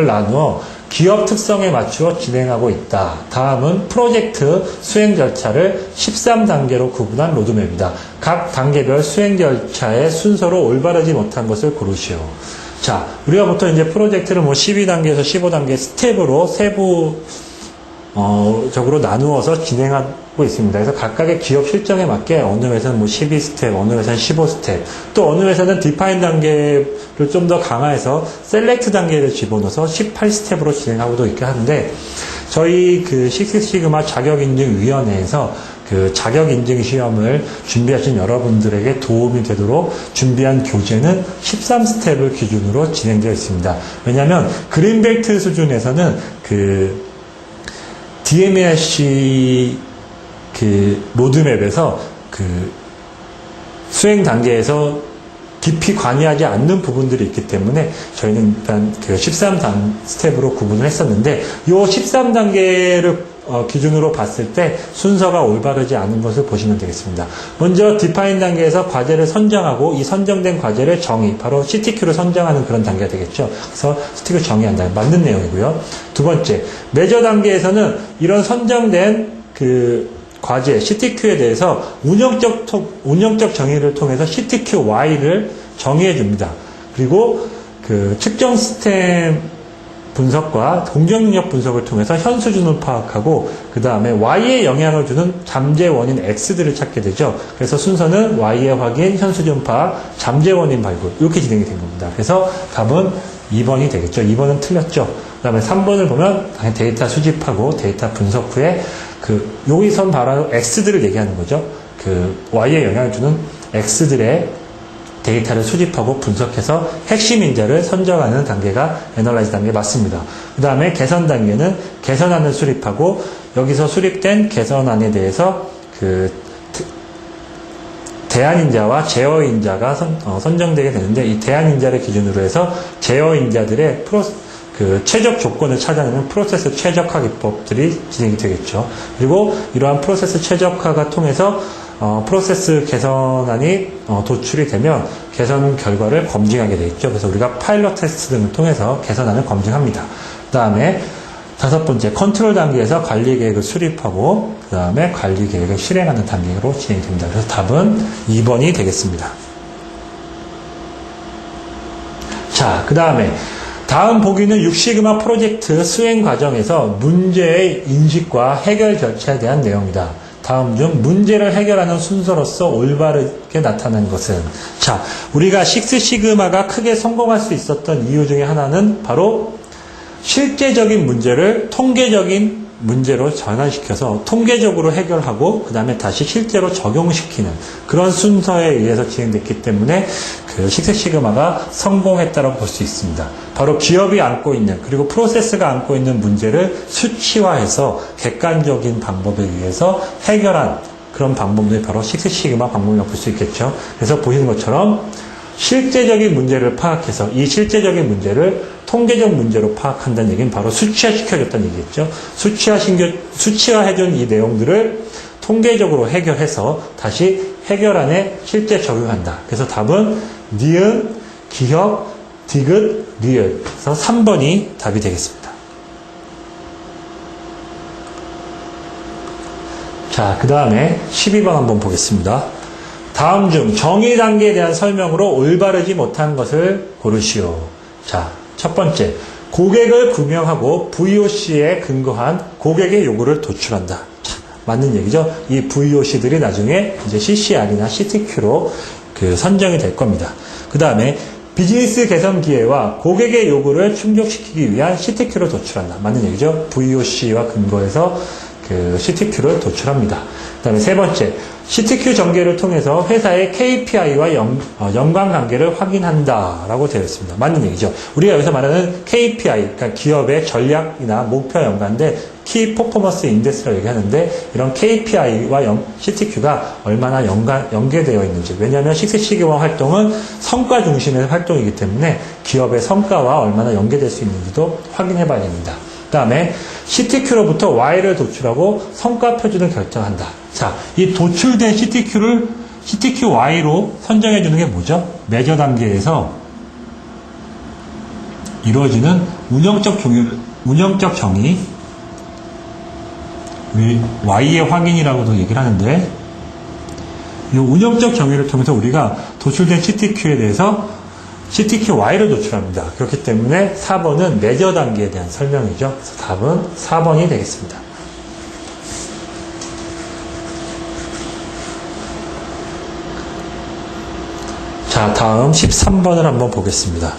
나누어 기업 특성에 맞추어 진행하고 있다. 다음은 프로젝트 수행 절차를 13단계로 구분한 로드맵이다. 각 단계별 수행 절차의 순서로 올바르지 못한 것을 고르시오. 자, 우리가 보통 이제 프로젝트를 12단계에서 15단계 스텝으로 적으로 나누어서 진행하고 있습니다. 그래서 각각의 기업 실정에 맞게 어느 회사는 12스텝, 어느 회사는 15스텝, 또 어느 회사는 디파인 단계를 좀 더 강화해서 셀렉트 단계를 집어넣어서 18스텝으로 진행하고도 있게 하는데, 저희 그 식스시그마 자격인증위원회에서 그 자격인증 시험을 준비하신 여러분들에게 도움이 되도록 준비한 교재는 13스텝을 기준으로 진행되어 있습니다. 왜냐하면 그린벨트 수준에서는 그 DMARC 그 로드맵에서 그 수행 단계에서 깊이 관여하지 않는 부분들이 있기 때문에 저희는 일단 그 13스텝으로 구분을 했었는데, 이 13단계를 기준으로 봤을 때 순서가 올바르지 않은 것을 보시면 되겠습니다. 먼저 디파인 단계에서 과제를 선정하고 이 선정된 과제를 바로 CTQ를 선정하는 그런 단계가 되겠죠. 그래서 CTQ 정의한다. 맞는 내용이고요. 두 번째, 매저 단계에서는 이런 선정된 그 과제 CTQ에 대해서 운영적 정의를 통해서 CTQY를 정의해 줍니다. 그리고 그 측정 시스템 분석과 공정 능력 분석을 통해서 현 수준을 파악하고, 그 다음에 Y에 영향을 주는 잠재 원인 X들을 찾게 되죠. 그래서 순서는 Y의 확인, 현 수준 파악, 잠재 원인 발굴, 이렇게 진행이 된 겁니다. 그래서 답은 2번이 되겠죠. 2번은 틀렸죠. 그 다음에 3번을 보면 데이터 수집하고 데이터 분석 후에 여기선 바로 X들을 얘기하는 거죠. 그 Y에 영향을 주는 X들의 데이터를 수집하고 분석해서 핵심 인자를 선정하는 단계가 애널라이즈 단계 맞습니다. 그 다음에 개선 단계는 개선안을 수립하고, 여기서 수립된 개선안에 대해서 그 대안인자와 제어인자가 선정되게 되는데, 이 대안인자를 기준으로 해서 제어인자들의 그 최적 조건을 찾아내는 프로세스 최적화 기법들이 진행이 되겠죠. 그리고 이러한 프로세스 최적화가 통해서 프로세스 개선안이 도출이 되면 개선 결과를 검증하게 되겠죠. 그래서 우리가 파일럿 테스트 등을 통해서 개선안을 검증합니다. 그 다음에 5번째, 컨트롤 단계에서 관리 계획을 수립하고 그 다음에 관리 계획을 실행하는 단계로 진행이 됩니다. 그래서 답은 2번이 되겠습니다. 자, 그 다음에 다음 보기는 6시그마 프로젝트 수행 과정에서 문제의 인식과 해결 절차에 대한 내용이다. 다음 중 문제를 해결하는 순서로서 올바르게 나타난 것은? 자, 우리가 식스시그마가 크게 성공할 수 있었던 이유 중에 하나는 바로 실제적인 문제를 통계적인 문제로 전환시켜서 통계적으로 해결하고 그 다음에 다시 실제로 적용시키는 그런 순서에 의해서 진행됐기 때문에 그 식스시그마가 성공했다고 볼 수 있습니다. 바로 기업이 안고 있는 그리고 프로세스가 안고 있는 문제를 수치화해서 객관적인 방법에 의해서 해결한 그런 방법들이 바로 식스시그마 방법이라고 볼 수 있겠죠. 그래서 보시는 것처럼 실제적인 문제를 파악해서 이 실제적인 문제를 통계적 문제로 파악한다는 얘기는 바로 수치화시켜줬다는 얘기겠죠. 수치화해준 이 내용들을 통계적으로 해결해서 다시 해결안에 실제 적용한다. 그래서 답은 니은, 기역, 디귿, 리을. 그래서 3번이 답이 되겠습니다. 자, 그 다음에 12번 한번 보겠습니다. 다음 중 정의 단계에 대한 설명으로 올바르지 못한 것을 고르시오. 자, 첫 번째, 고객을 구명하고 VOC에 근거한 고객의 요구를 도출한다. 자, 맞는 얘기죠. 이 VOC들이 나중에 이제 CCR이나 CTQ로 그 선정이 될 겁니다. 그 다음에 비즈니스 개선 기회와 고객의 요구를 충족시키기 위한 CTQ를 도출한다. 맞는 얘기죠. VOC와 근거해서 그 CTQ를 도출합니다. 그 다음에 세 번째, CTQ 전개를 통해서 회사의 KPI와 연관관계를 확인한다 라고 되어 있습니다. 맞는 얘기죠. 우리가 여기서 말하는 KPI, 그러니까 기업의 전략이나 목표 연관인데 Key Performance Index라고 얘기하는데 이런 KPI와 CTQ가 얼마나 연계되어 있는지. 왜냐하면 식스시그마 활동은 성과 중심의 활동이기 때문에 기업의 성과와 얼마나 연계될 수 있는지도 확인해 봐야 됩니다. 그 다음에 CTQ로부터 Y를 도출하고 성과 표준을 결정한다. 자, 이 도출된 CTQ-Y로 선정해 주는 게 뭐죠? 매저 단계에서 이루어지는 운영적 정의, 우리 Y의 확인이라고도 얘기를 하는데, 이 운영적 정의를 통해서 우리가 도출된 CTQ에 대해서 CTQ-Y를 도출합니다. 그렇기 때문에 4번은 매저 단계에 대한 설명이죠. 그래서 답은 4번이 되겠습니다. 자, 다음 13번을 한번 보겠습니다.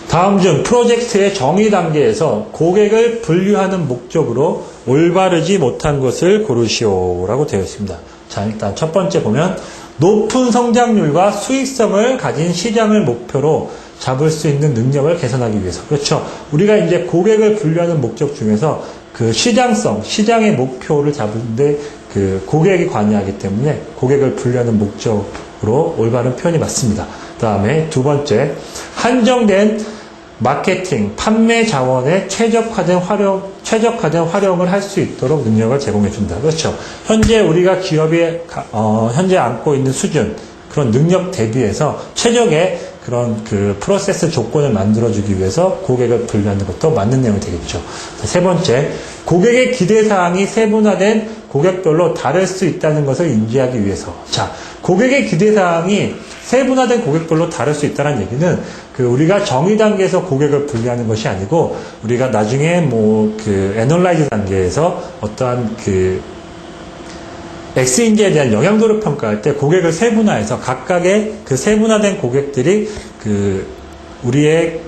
다음 중 프로젝트의 정의 단계에서 고객을 분류하는 목적으로 올바르지 못한 것을 고르시오 라고 되어 있습니다. 자, 일단 첫 번째 보면 높은 성장률과 수익성을 가진 시장을 목표로 잡을 수 있는 능력을 개선하기 위해서. 그렇죠. 우리가 이제 고객을 분류하는 목적 중에서 그 시장성, 시장의 목표를 잡는데 그 고객이 관여하기 때문에 고객을 분류하는 목적으로 올바른 표현이 맞습니다. 그 다음에 두 번째, 한정된 마케팅, 판매 자원에 최적화된 활용을 할 수 있도록 능력을 제공해 준다. 그렇죠. 현재 우리가 기업이 현재 안고 있는 수준, 그런 능력 대비해서 최적의 그런 그 프로세스 조건을 만들어주기 위해서 고객을 분류하는 것도 맞는 내용이 되겠죠. 세 번째, 고객의 기대사항이 세분화된 고객별로 다를 수 있다는 것을 인지하기 위해서. 자, 고객의 기대사항이 세분화된 고객별로 다를 수 있다는 얘기는 그 우리가 정의 단계에서 고객을 분류하는 것이 아니고 우리가 나중에 뭐 그 애널라이즈 단계에서 어떠한 그 X인지에 대한 영향도를 평가할 때 고객을 세분화해서 각각의 그 세분화된 고객들이 그 우리의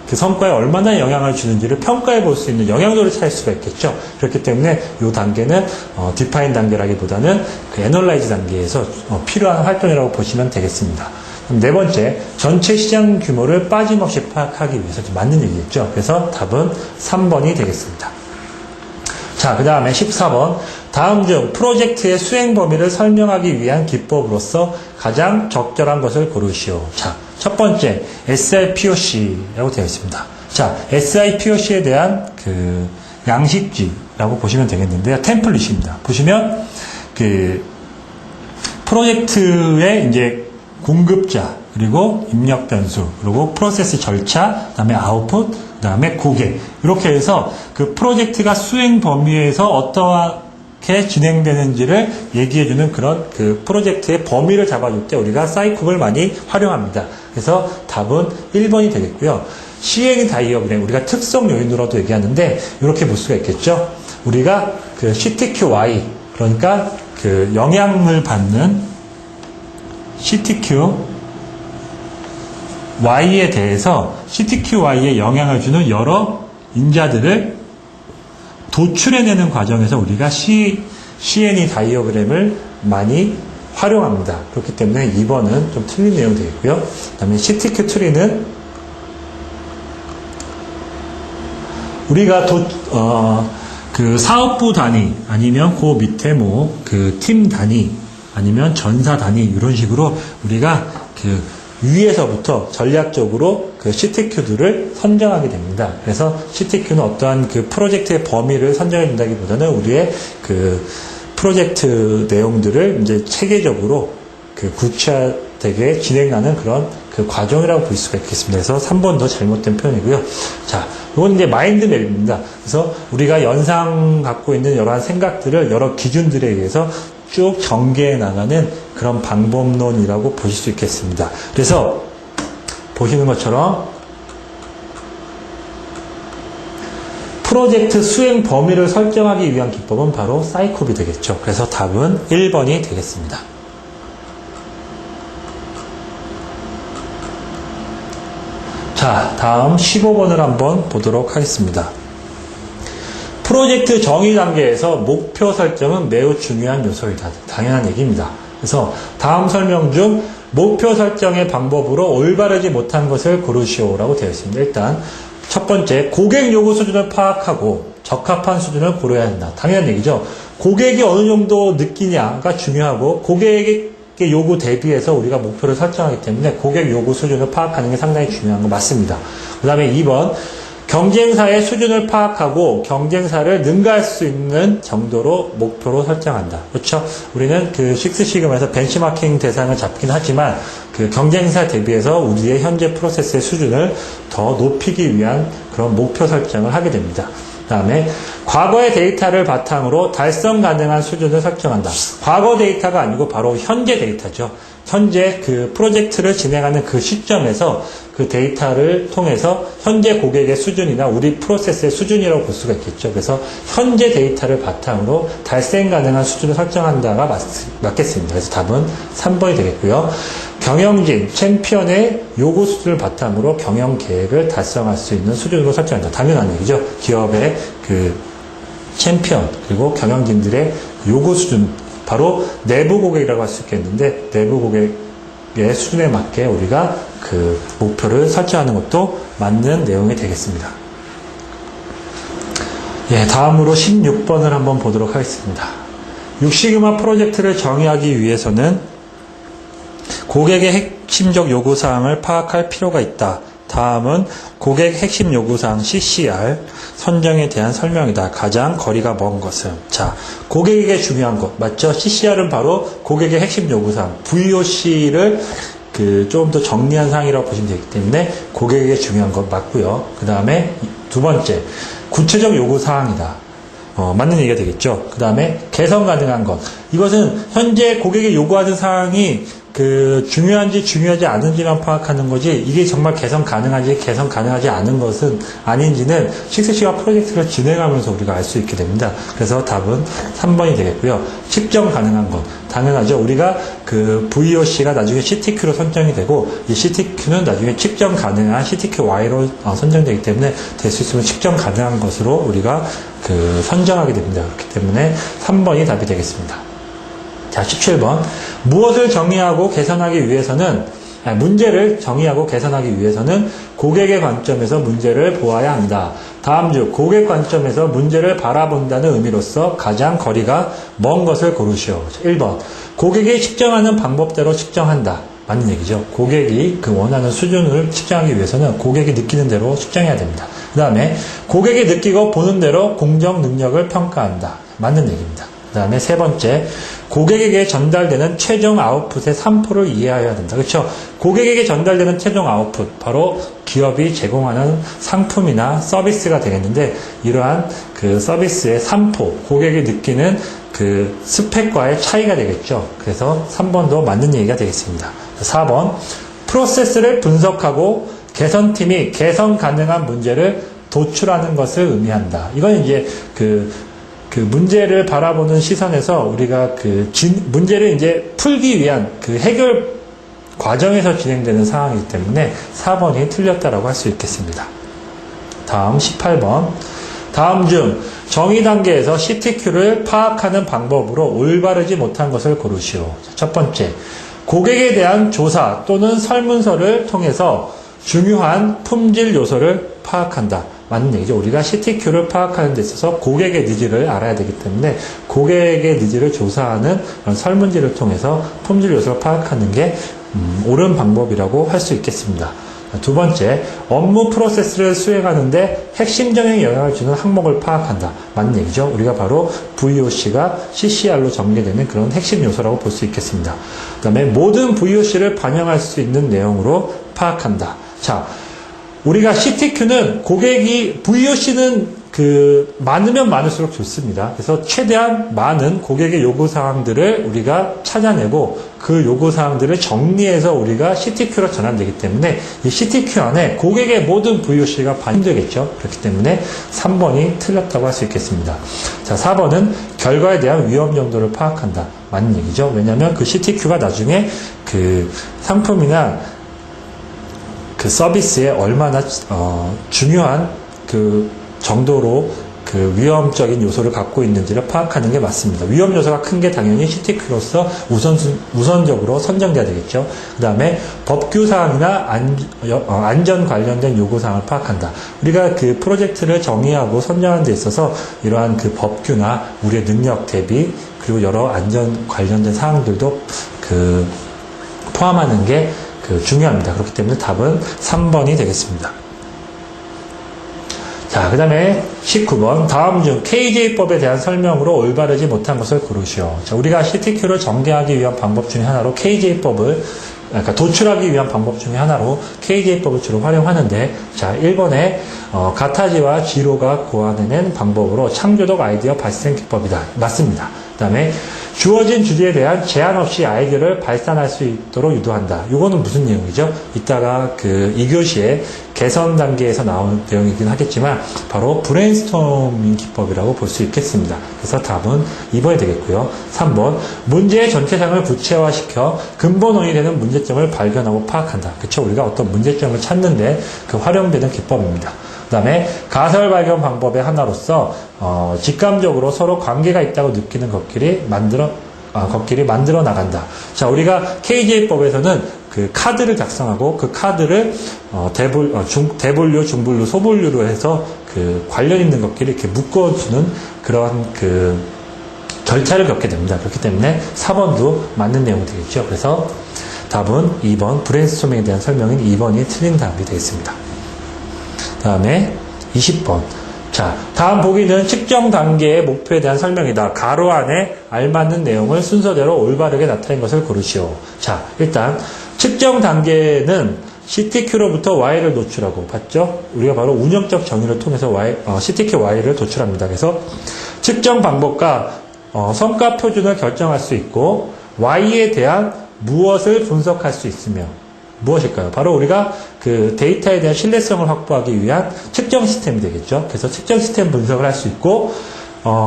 그 성과에 얼마나 영향을 주는지를 평가해 볼 수 있는 영향도를 찾을 수가 있겠죠. 그렇기 때문에 이 단계는 디파인 단계라기보다는 그 애널라이즈 단계에서 필요한 활동이라고 보시면 되겠습니다. 그럼 네 번째, 전체 시장 규모를 빠짐없이 파악하기 위해서 맞는 얘기겠죠. 그래서 답은 3번이 되겠습니다. 자, 그 다음에 14번. 다음 중 프로젝트의 수행 범위를 설명하기 위한 기법으로서 가장 적절한 것을 고르시오. 자, 첫 번째, SIPOC라고 되어 있습니다. 자, SIPOC에 대한 그 양식지라고 보시면 되겠는데요. 템플릿입니다. 보시면 그 프로젝트의 이제 공급자, 그리고 입력 변수, 그리고 프로세스 절차, 그 다음에 아웃풋, 그 다음에 고객. 이렇게 해서 그 프로젝트가 수행 범위에서 어떻게 진행되는지를 얘기해주는 그런 그 프로젝트의 범위를 잡아줄 때 우리가 사이클을 많이 활용합니다. 그래서 답은 1번이 되겠고요. 시행 다이어그램, 우리가 특성 요인으로도 얘기하는데 이렇게 볼 수가 있겠죠. 우리가 그 CTQ-Y, 그러니까 그 영향을 받는 CTQ-Y에 대해서 CTQ-Y에 영향을 주는 여러 인자들을 도출해내는 과정에서 우리가 CNE 다이어그램을 많이 활용합니다. 그렇기 때문에 2번은 좀 틀린 내용이 되겠고요. 그 다음에 CTQ 트리는 우리가 그 사업부 단위 아니면 그 밑에 뭐 그 팀 단위 아니면 전사 단위 이런 식으로 우리가 그 위에서부터 전략적으로 그 CTQ들을 선정하게 됩니다. 그래서 CTQ는 어떠한 그 프로젝트의 범위를 선정해 준다기보다는 우리의 그 프로젝트 내용들을 이제 체계적으로 그 구체화되게 진행하는 그런 그 과정이라고 볼 수가 있겠습니다. 그래서 3번도 잘못된 표현이고요. 자, 이건 이제 마인드맵입니다. 그래서 우리가 연상 갖고 있는 여러 생각들을 여러 기준들에 의해서 쭉 전개해 나가는 그런 방법론이라고 보실 수 있겠습니다. 그래서 보시는 것처럼 프로젝트 수행 범위를 설정하기 위한 기법은 바로 사이콥이 되겠죠. 그래서 답은 1번이 되겠습니다. 자, 다음 15번을 한번 보도록 하겠습니다. 프로젝트 정의 단계에서 목표 설정은 매우 중요한 요소이다. 당연한 얘기입니다. 그래서 다음 설명 중 목표 설정의 방법으로 올바르지 못한 것을 고르시오라고 되어 있습니다. 일단 첫 번째, 고객 요구 수준을 파악하고 적합한 수준을 고려해야 한다. 당연한 얘기죠. 고객이 어느 정도 느끼냐가 중요하고 고객의 요구 대비해서 우리가 목표를 설정하기 때문에 고객 요구 수준을 파악하는 게 상당히 중요한 거 맞습니다. 그 다음에 2번, 경쟁사의 수준을 파악하고 경쟁사를 능가할 수 있는 정도로 목표로 설정한다. 그렇죠? 우리는 그 식스시그마에서 벤치마킹 대상을 잡긴 하지만 그 경쟁사 대비해서 우리의 현재 프로세스의 수준을 더 높이기 위한 그런 목표 설정을 하게 됩니다. 그 다음에 과거의 데이터를 바탕으로 달성 가능한 수준을 설정한다. 과거 데이터가 아니고 바로 현재 데이터죠. 현재 그 프로젝트를 진행하는 그 시점에서 그 데이터를 통해서 현재 고객의 수준이나 우리 프로세스의 수준이라고 볼 수가 있겠죠. 그래서 현재 데이터를 바탕으로 달성 가능한 수준을 설정한다가 맞겠습니다. 그래서 답은 3번이 되겠고요. 경영진, 챔피언의 요구 수준을 바탕으로 경영 계획을 달성할 수 있는 수준으로 설정한다. 당연한 얘기죠. 기업의 그 챔피언 그리고 경영진들의 요구 수준, 바로 내부 고객이라고 할 수 있겠는데 내부 고객의 수준에 맞게 우리가 그 목표를 설정하는 것도 맞는 내용이 되겠습니다. 예, 다음으로 16번을 한번 보도록 하겠습니다. 6시그마 프로젝트를 정의하기 위해서는 고객의 핵심적 요구사항을 파악할 필요가 있다. 다음은 고객 핵심 요구사항 CCR 선정에 대한 설명이다. 가장 거리가 먼 것은. 자, 고객에게 중요한 것. 맞죠? CCR은 바로 고객의 핵심 요구사항. VOC를 좀 더 정리한 사항이라고 보시면 되기 때문에 고객에게 중요한 것 맞고요. 그 다음에 두 번째, 구체적 요구사항이다. 맞는 얘기가 되겠죠. 그 다음에 개선 가능한 것. 이것은 현재 고객이 요구하는 사항이 중요한지 중요하지 않은지만 파악하는 거지, 이게 정말 개선 가능한지 개선 가능하지 않은 것은 아닌지는 식스시가 프로젝트를 진행하면서 우리가 알 수 있게 됩니다. 그래서 답은 3번이 되겠고요. 측정 가능한 것. 당연하죠. 우리가 VOC가 나중에 CTQ로 선정이 되고, 이 CTQ는 나중에 측정 가능한 CTQY로 선정되기 때문에 될 수 있으면 측정 가능한 것으로 우리가 선정하게 됩니다. 그렇기 때문에 3번이 답이 되겠습니다. 자, 17번. 무엇을 정의하고 개선하기 위해서는, 문제를 정의하고 개선하기 위해서는 고객의 관점에서 문제를 보아야 한다. 다음 중 고객 관점에서 문제를 바라본다는 의미로서 가장 거리가 먼 것을 고르시오. 1번. 고객이 측정하는 방법대로 측정한다. 맞는 얘기죠. 고객이 원하는 수준을 측정하기 위해서는 고객이 느끼는 대로 측정해야 됩니다. 그 다음에 고객이 느끼고 보는 대로 공정 능력을 평가한다. 맞는 얘기입니다. 그 다음에 세 번째, 고객에게 전달되는 최종 아웃풋의 산포를 이해해야 된다. 그렇죠? 고객에게 전달되는 최종 아웃풋, 바로 기업이 제공하는 상품이나 서비스가 되겠는데, 이러한 서비스의 산포, 고객이 느끼는 스펙과의 차이가 되겠죠. 그래서 3번도 맞는 얘기가 되겠습니다. 4번, 프로세스를 분석하고 개선팀이 개선 가능한 문제를 도출하는 것을 의미한다. 이건 이제 문제를 바라보는 시선에서 우리가 문제를 이제 풀기 위한 해결 과정에서 진행되는 상황이기 때문에 4번이 틀렸다라고 할 수 있겠습니다. 다음 18번. 다음 중 정의 단계에서 CTQ를 파악하는 방법으로 올바르지 못한 것을 고르시오. 첫 번째, 고객에 대한 조사 또는 설문서를 통해서 중요한 품질 요소를 파악한다. 맞는 얘기죠. 우리가 CTQ를 파악하는 데 있어서 고객의 니즈를 알아야 되기 때문에 고객의 니즈를 조사하는 그런 설문지를 통해서 품질 요소를 파악하는 게 옳은 방법이라고 할 수 있겠습니다. 두 번째, 업무 프로세스를 수행하는데 핵심적인 영향을 주는 항목을 파악한다. 맞는 얘기죠. 우리가 바로 VOC가 CCR로 전개되는 그런 핵심 요소라고 볼 수 있겠습니다. 그 다음에 모든 VOC를 반영할 수 있는 내용으로 파악한다. 자, 우리가 CTQ는 고객이, VOC는 많으면 많을수록 좋습니다. 그래서 최대한 많은 고객의 요구사항들을 우리가 찾아내고 그 요구사항들을 정리해서 우리가 CTQ로 전환되기 때문에 이 CTQ 안에 고객의 모든 VOC가 힘들겠죠. 그렇기 때문에 3번이 틀렸다고 할 수 있겠습니다. 자, 4번은 결과에 대한 위험 정도를 파악한다. 맞는 얘기죠. 왜냐하면 그 CTQ가 나중에 그 상품이나 그 서비스에 얼마나 중요한 그 정도로 그 위험적인 요소를 갖고 있는지를 파악하는 게 맞습니다. 위험 요소가 큰 게 당연히 CTQ로서 우선적으로 선정돼야 되겠죠. 그 다음에 법규사항이나 안전 관련된 요구사항을 파악한다. 우리가 그 프로젝트를 정의하고 선정하는 데 있어서 이러한 그 법규나 우리의 능력 대비 그리고 여러 안전 관련된 사항들도 그 포함하는 게 중요합니다. 그렇기 때문에 답은 3번이 되겠습니다. 자, 그 다음에 19번. 다음 중 KJ법에 대한 설명으로 올바르지 못한 것을 고르시오. 자, 우리가 CTQ를 전개하기 위한 방법 중에 하나로 KJ법을, 그러니까 도출하기 위한 방법 중에 하나로 KJ법을 주로 활용하는데, 자, 1번에, 가타지와 지로가 고안해낸 방법으로 창조적 아이디어 발생 기법이다. 맞습니다. 그 다음에 주어진 주제에 대한 제한 없이 아이디어를 발산할 수 있도록 유도한다. 이거는 무슨 내용이죠? 이따가 그 2교시에 개선 단계에서 나오는 내용이긴 하겠지만 바로 브레인스토밍 기법이라고 볼 수 있겠습니다. 그래서 답은 2번이 되겠고요. 3번, 문제의 전체상을 구체화시켜 근본 원인이 되는 문제점을 발견하고 파악한다. 그쵸? 우리가 어떤 문제점을 찾는데 그 활용되는 기법입니다. 그 다음에 가설 발견 방법의 하나로서 직감적으로 서로 관계가 있다고 느끼는 것끼리 만들어 나간다. 자, 우리가 KJ법에서는 그 카드를 작성하고 그 카드를 대분류, 중분류, 소분류로 해서 그 관련 있는 것끼리 이렇게 묶어주는 그런 그 절차를 겪게 됩니다. 그렇기 때문에 4번도 맞는 내용이 되겠죠. 그래서 답은 2번, 브레인스토밍에 대한 설명인 2번이 틀린 답이 되겠습니다. 다음에 20번. 자, 다음 보기는 측정 단계의 목표에 대한 설명이다. 가로 안에 알맞는 내용을 순서대로 올바르게 나타낸 것을 고르시오. 자, 일단 측정 단계는 CTQ로부터 Y를 노출하고 봤죠? 우리가 바로 운영적 정의를 통해서 CTQ Y를 도출합니다. 그래서 측정 방법과 성과 표준을 결정할 수 있고 Y에 대한 무엇을 분석할 수 있으며 무엇일까요? 바로 우리가 그 데이터에 대한 신뢰성을 확보하기 위한 측정 시스템이 되겠죠. 그래서 측정 시스템 분석을 할 수 있고,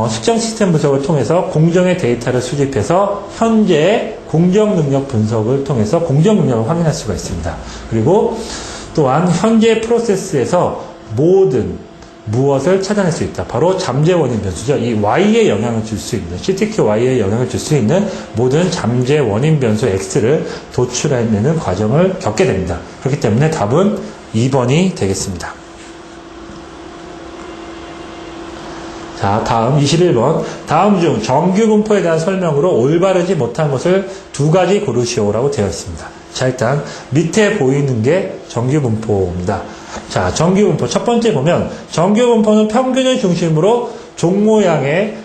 측정 시스템 분석을 통해서 공정의 데이터를 수집해서 현재의 공정 능력 분석을 통해서 공정 능력을 확인할 수가 있습니다. 그리고 또한 현재 프로세스에서 모든 무엇을 찾아낼 수 있다. 바로 잠재 원인 변수죠. 이 Y에 영향을 줄 수 있는, CTQ Y에 영향을 줄 수 있는 모든 잠재 원인 변수 X를 도출해내는 과정을 겪게 됩니다. 그렇기 때문에 답은 2번이 되겠습니다. 자, 다음 21번. 다음 중 정규 분포에 대한 설명으로 올바르지 못한 것을 두 가지 고르시오라고 되어 있습니다. 자, 일단 밑에 보이는 게 정규 분포입니다. 자, 정규 분포. 첫 번째 보면 정규 분포는 평균을 중심으로 종 모양의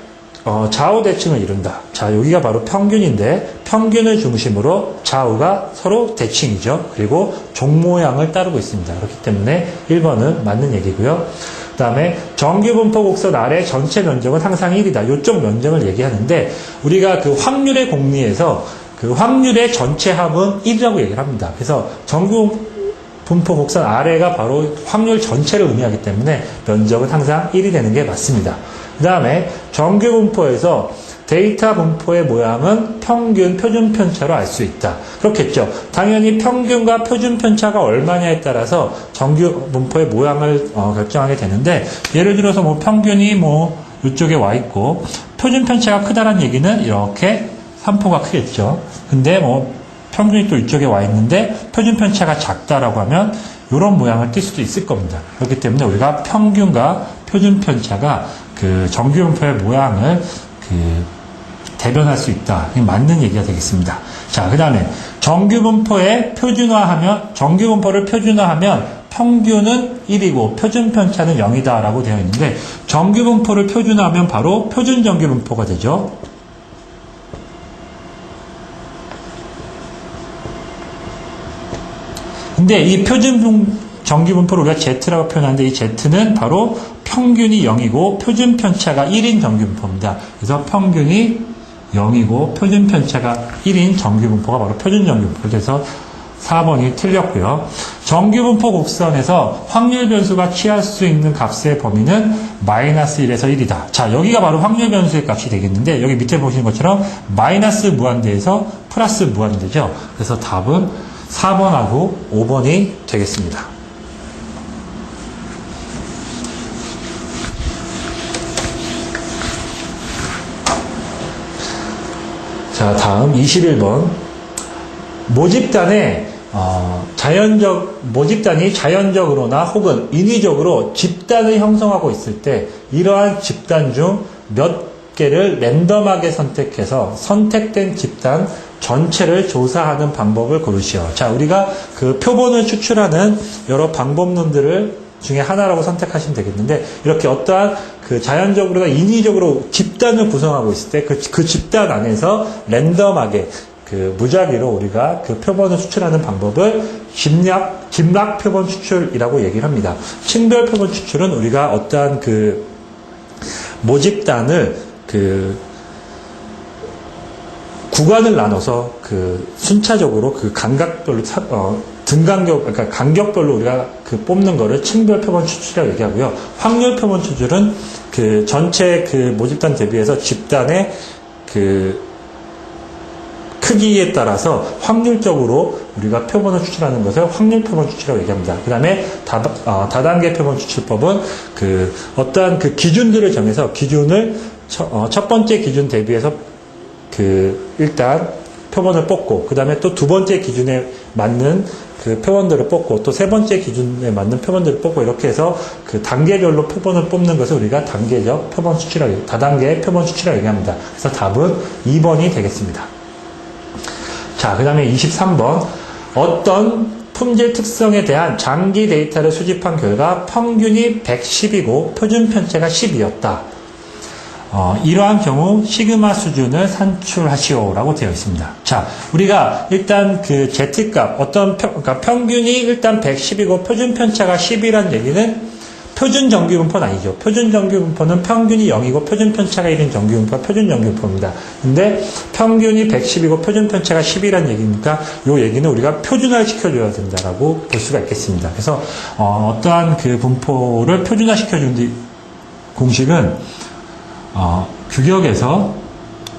좌우 대칭을 이룬다. 자, 여기가 바로 평균인데 평균을 중심으로 좌우가 서로 대칭이죠. 그리고 종 모양을 따르고 있습니다. 그렇기 때문에 1번은 맞는 얘기고요. 그 다음에 정규 분포 곡선 아래 전체 면적은 항상 1이다. 이쪽 면적을 얘기하는데 우리가 그 확률의 공리에서 그 확률의 전체 합은 1이라고 얘기를 합니다. 그래서 정규 분포 곡선 아래가 바로 확률 전체를 의미하기 때문에 면적은 항상 1이 되는 게 맞습니다. 그 다음에 정규 분포에서 데이터 분포의 모양은 평균, 표준 편차로 알 수 있다. 그렇겠죠. 당연히 평균과 표준 편차가 얼마냐에 따라서 정규 분포의 모양을 결정하게 되는데, 예를 들어서 뭐 평균이 뭐 이쪽에 와 있고 표준 편차가 크다는 얘기는 이렇게 산포가 크겠죠. 근데 뭐 평균이 또 이쪽에 와 있는데 표준 편차가 작다라고 하면 이런 모양을 띌 수도 있을 겁니다. 그렇기 때문에 우리가 평균과 표준 편차가 그 정규 분포의 모양을 대변할 수 있다. 맞는 얘기가 되겠습니다. 자, 그 다음에 정규 분포를 표준화하면 평균은 1이고 표준 편차는 0이다 라고 되어 있는데, 정규 분포를 표준화하면 바로 표준 정규 분포가 되죠. 근데 이 표준 정규 분포를 우리가 Z라고 표현하는데, 이 Z는 바로 평균이 0이고 표준 편차가 1인 정규 분포입니다. 그래서 평균이 0이고 표준 편차가 1인 정규 분포가 바로 표준 정규 분포. 그래서 4번이 틀렸고요. 정규 분포 곡선에서 확률 변수가 취할 수 있는 값의 범위는 마이너스 1에서 1이다. 자, 여기가 바로 확률 변수의 값이 되겠는데, 여기 밑에 보시는 것처럼 마이너스 무한대에서 플러스 무한대죠. 그래서 답은 4번하고 5번이 되겠습니다. 자, 다음 21번. 모집단이 자연적으로나 혹은 인위적으로 집단을 형성하고 있을 때, 이러한 집단 중 몇 개를 랜덤하게 선택해서 선택된 집단 전체를 조사하는 방법을 고르시오. 자, 우리가 그 표본을 추출하는 여러 방법론들을 중에 하나라고 선택하시면 되겠는데, 이렇게 어떠한 그 자연적으로나 인위적으로 집단을 구성하고 있을 때 그 집단 안에서 랜덤하게 무작위로 우리가 그 표본을 추출하는 방법을 집락 표본 추출이라고 얘기를 합니다. 층별 표본 추출은 우리가 어떠한 그 모집단을 구간을 나눠서 순차적으로 간격별로 그러니까 간격별로 우리가 뽑는 거를 층별 표본 추출이라고 얘기하고요. 확률 표본 추출은 전체 모집단 대비해서 집단의 크기에 따라서 확률적으로 우리가 표본을 추출하는 것을 확률 표본 추출이라고 얘기합니다. 그 다음에 다단계 표본 추출법은 어떠한 기준들을 정해서 기준을 첫 번째 기준 대비해서 일단 표본을 뽑고, 그 다음에 또 두 번째 기준에 맞는 표본들을 뽑고, 또 세 번째 기준에 맞는 표본들을 뽑고, 이렇게 해서 단계별로 표본을 뽑는 것을 우리가 단계적 표본 추출이라고, 다단계 표본 추출이라고 얘기합니다. 그래서 답은 2번이 되겠습니다. 자, 그 다음에 23번. 어떤 품질 특성에 대한 장기 데이터를 수집한 결과 평균이 110이고 표준 편차가 10이었다. 이러한 경우 시그마 수준을 산출하시오라고 되어 있습니다. 자, 우리가 일단 Z값, 그러니까 평균이 일단 110이고 표준 편차가 10이라는 얘기는 표준 정규 분포는 아니죠. 표준 정규 분포는 평균이 0이고 표준 편차가 1인 정규 분포가 표준 정규 분포입니다. 근데 평균이 110이고 표준 편차가 10이라는 얘기니까 이 얘기는 우리가 표준화를 시켜줘야 된다라고 볼 수가 있겠습니다. 그래서 어떠한 분포를 표준화시켜준 공식은 규격에서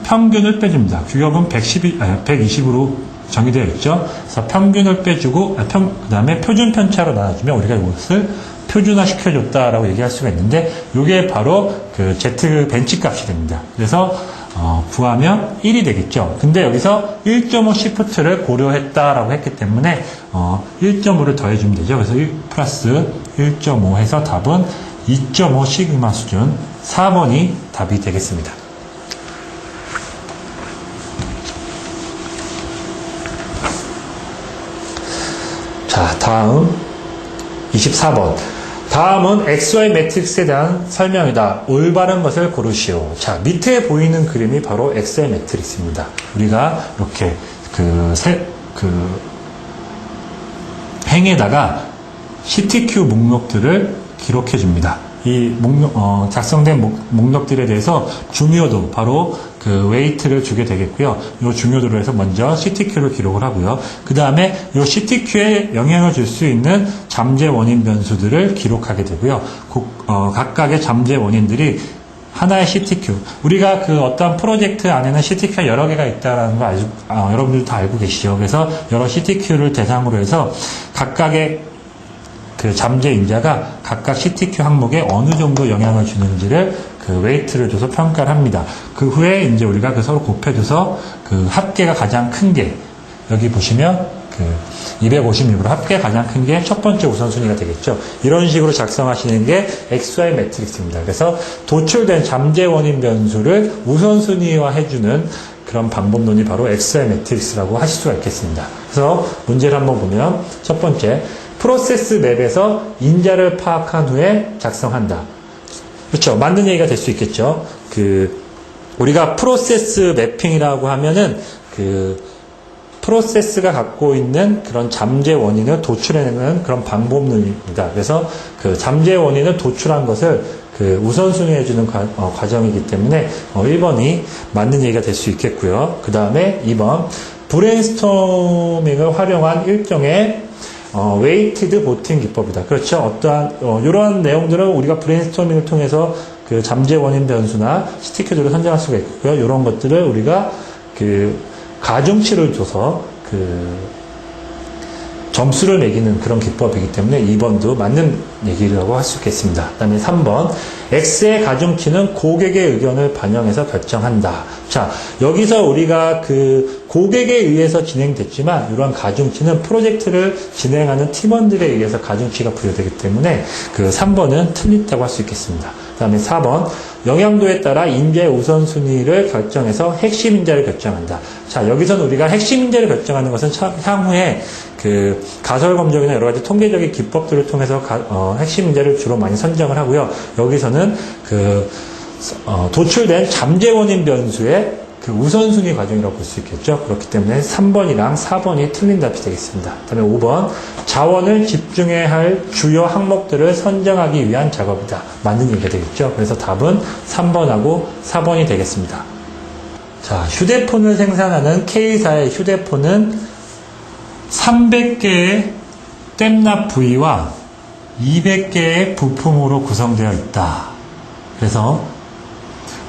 평균을 빼줍니다. 규격은 120으로 정의되어 있죠. 그래서 평균을 빼주고 그 다음에 표준 편차로 나눠주면 우리가 이것을 표준화 시켜줬다라고 얘기할 수가 있는데, 이게 바로 Z 벤치 값이 됩니다. 그래서 구하면 1이 되겠죠. 근데 여기서 1.5 시프트를 고려했다라고 했기 때문에 1.5를 더해주면 되죠. 그래서 1 플러스 1.5 해서 답은 2.5 시그마 수준 4번이 답이 되겠습니다. 자, 다음 24번. 다음은 XY 매트릭스에 대한 설명이다. 올바른 것을 고르시오. 자, 밑에 보이는 그림이 바로 XY 매트릭스입니다. 우리가 이렇게 행에다가 CTQ 목록들을 기록해 줍니다. 이 작성된 목록들에 대해서 중요도, 바로 웨이트를 주게 되겠고요. 이 중요도로 해서 먼저 CTQ를 기록을 하고요. 그 다음에 이 CTQ에 영향을 줄 수 있는 잠재 원인 변수들을 기록하게 되고요. 각각의 잠재 원인들이 하나의 CTQ. 우리가 그 어떤 프로젝트 안에는 CTQ가 여러 개가 있다라는 거 여러분들도 다 알고 계시죠. 그래서 여러 CTQ를 대상으로 해서 각각의 그 잠재 인자가 각각 CTQ 항목에 어느 정도 영향을 주는지를 그 웨이트를 줘서 평가를 합니다. 그 후에 이제 우리가 그 서로 곱해줘서 그 합계가 가장 큰 게, 여기 보시면 그 256으로 합계 가장 큰 게 첫 번째 우선순위가 되겠죠. 이런 식으로 작성하시는 게 XY 매트릭스입니다. 그래서 도출된 잠재 원인 변수를 우선순위화 해주는 그런 방법론이 바로 XY 매트릭스라고 하실 수가 있겠습니다. 그래서 문제를 한번 보면 첫 번째, 프로세스 맵에서 인자를 파악한 후에 작성한다. 그렇죠. 맞는 얘기가 될 수 있겠죠. 우리가 프로세스 매핑이라고 하면은 프로세스가 갖고 있는 그런 잠재 원인을 도출해내는 그런 방법론입니다. 그래서 그 잠재 원인을 도출한 것을 우선순위해주는 과정이기 때문에 1번이 맞는 얘기가 될 수 있겠고요. 그 다음에 2번, 브레인스토밍을 활용한 일종의 웨이티드 보팅 기법이다. 그렇죠. 어떠한 이러한 내용들은 우리가 브레인스토밍을 통해서 그 잠재 원인 변수나 CTQ들을 선정할 수가 있고요. 이런 것들을 우리가 가중치를 줘서 점수를 매기는 그런 기법이기 때문에 2번도 맞는 얘기라고 할 수 있겠습니다. 그 다음에 3번, X의 가중치는 고객의 의견을 반영해서 결정한다. 자, 여기서 우리가 고객에 의해서 진행됐지만 이러한 가중치는 프로젝트를 진행하는 팀원들에 의해서 가중치가 부여되기 때문에 3번은 틀렸다고 할 수 있겠습니다. 그 다음에 4번, 영향도에 따라 인자의 우선순위를 결정해서 핵심 인자를 결정한다. 자, 여기서는 우리가 핵심 인자를 결정하는 것은 향후에 가설 검정이나 여러 가지 통계적인 기법들을 통해서 핵심 인자를 주로 많이 선정을 하고요. 여기서는 도출된 잠재 원인 변수의 우선순위 과정이라고 볼 수 있겠죠. 그렇기 때문에 3번이랑 4번이 틀린 답이 되겠습니다. 그 다음에 5번, 자원을 집중해야 할 주요 항목들을 선정하기 위한 작업이다. 맞는 얘기가 되겠죠. 그래서 답은 3번하고 4번이 되겠습니다. 자, 휴대폰을 생산하는 K사의 휴대폰은 300개의 땜납 부위와 200개의 부품으로 구성되어 있다. 그래서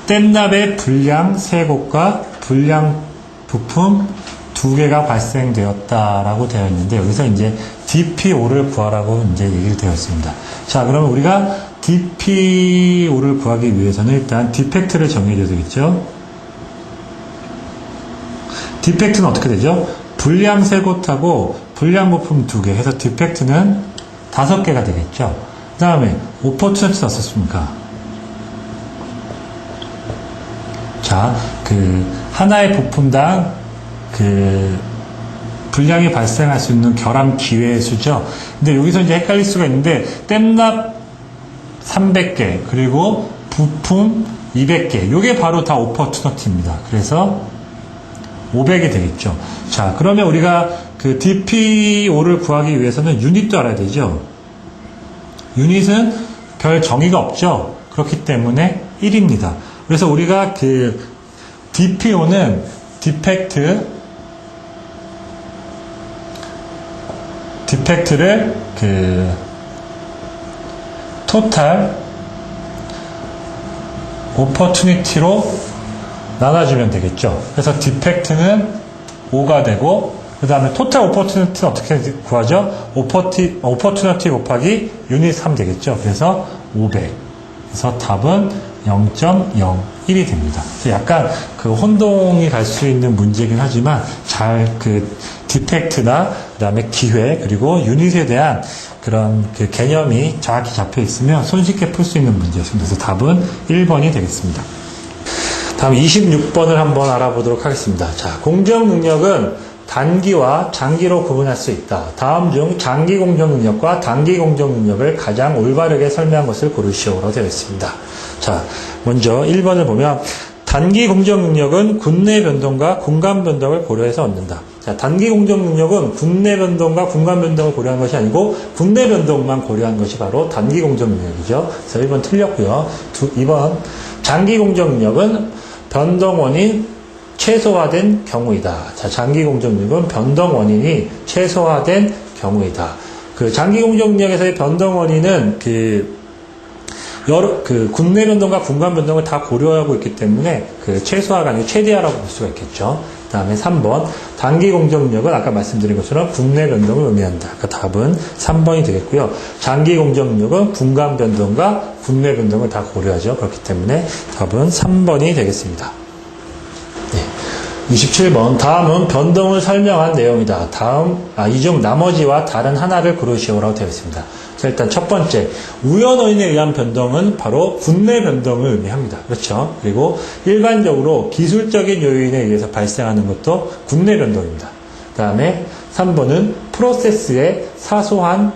땜납의 불량 3곳과 불량 부품 2개가 발생되었다라고 되어 있는데, 여기서 이제 DPO를 구하라고 이제 얘기를 되어 있습니다. 자, 그러면 우리가 DPO를 구하기 위해서는 일단 디펙트를 정해줘야 되겠죠. 디펙트는 어떻게 되죠? 불량 3곳하고 불량 부품 2개 해서 디펙트는 5개가 되겠죠. 그 다음에 오퍼튜니티는 어떻습니까? 자, 하나의 부품당 불량이 발생할 수 있는 결함 기회의 수죠. 근데 여기서 이제 헷갈릴 수가 있는데, 땜납 300개, 그리고 부품 200개. 요게 바로 다 오퍼튜니티입니다. 그래서 500이 되겠죠. 자, 그러면 우리가 DPO를 구하기 위해서는 유닛도 알아야 되죠. 유닛은 별 정의가 없죠. 그렇기 때문에 1입니다. 그래서 우리가 DPO는 디펙트를 토탈 오퍼튜니티로 나눠주면 되겠죠. 그래서 디펙트는 5가 되고, 그 다음에 토탈 오퍼튜니티는 어떻게 구하죠? 오퍼튜니티 곱하기 유닛 3 되겠죠. 그래서 500. 그래서 답은 0.01이 됩니다. 약간 혼동이 갈 수 있는 문제이긴 하지만 잘 디펙트나 그다음에 기회 그리고 유닛에 대한 그런 개념이 정확히 잡혀 있으면 손쉽게 풀 수 있는 문제였습니다. 그래서 답은 1번이 되겠습니다. 다음 26번을 한번 알아보도록 하겠습니다. 자, 공정 능력은 단기와 장기로 구분할 수 있다. 다음 중 장기 공정 능력과 단기 공정 능력을 가장 올바르게 설명한 것을 고르시오로 되어 있습니다. 자, 먼저 1번을 보면 단기 공정 능력은 군내 변동과 공간 변동을 고려해서 얻는다. 자, 단기 공정 능력은 군내 변동과 공간 변동을 고려한 것이 아니고 군내 변동만 고려한 것이 바로 단기 공정 능력이죠. 그래서 1번 틀렸고요. 2번 장기 공정 능력은 변동 원인 최소화된 경우이다. 자, 장기 공정 능력은 변동 원인이 최소화된 경우이다. 장기 공정 능력에서의 변동 원인은 군내 변동과 분간 변동을 다 고려하고 있기 때문에 최소화가 아니고 최대화라고 볼 수가 있겠죠. 그 다음에 3번. 단기 공정력은 아까 말씀드린 것처럼 국내 변동을 의미한다. 그러니까 답은 3번이 되겠고요. 장기 공정력은 분간 변동과 국내 변동을 다 고려하죠. 그렇기 때문에 답은 3번이 되겠습니다. 네. 27번. 다음은 변동을 설명한 내용이다. 이 중 나머지와 다른 하나를 고르시오라고 되어 있습니다. 자, 일단 첫 번째, 우연원인에 의한 변동은 바로 군내 변동을 의미합니다. 그렇죠? 그리고 일반적으로 기술적인 요인에 의해서 발생하는 것도 군내 변동입니다. 그 다음에 3번은 프로세스에 사소한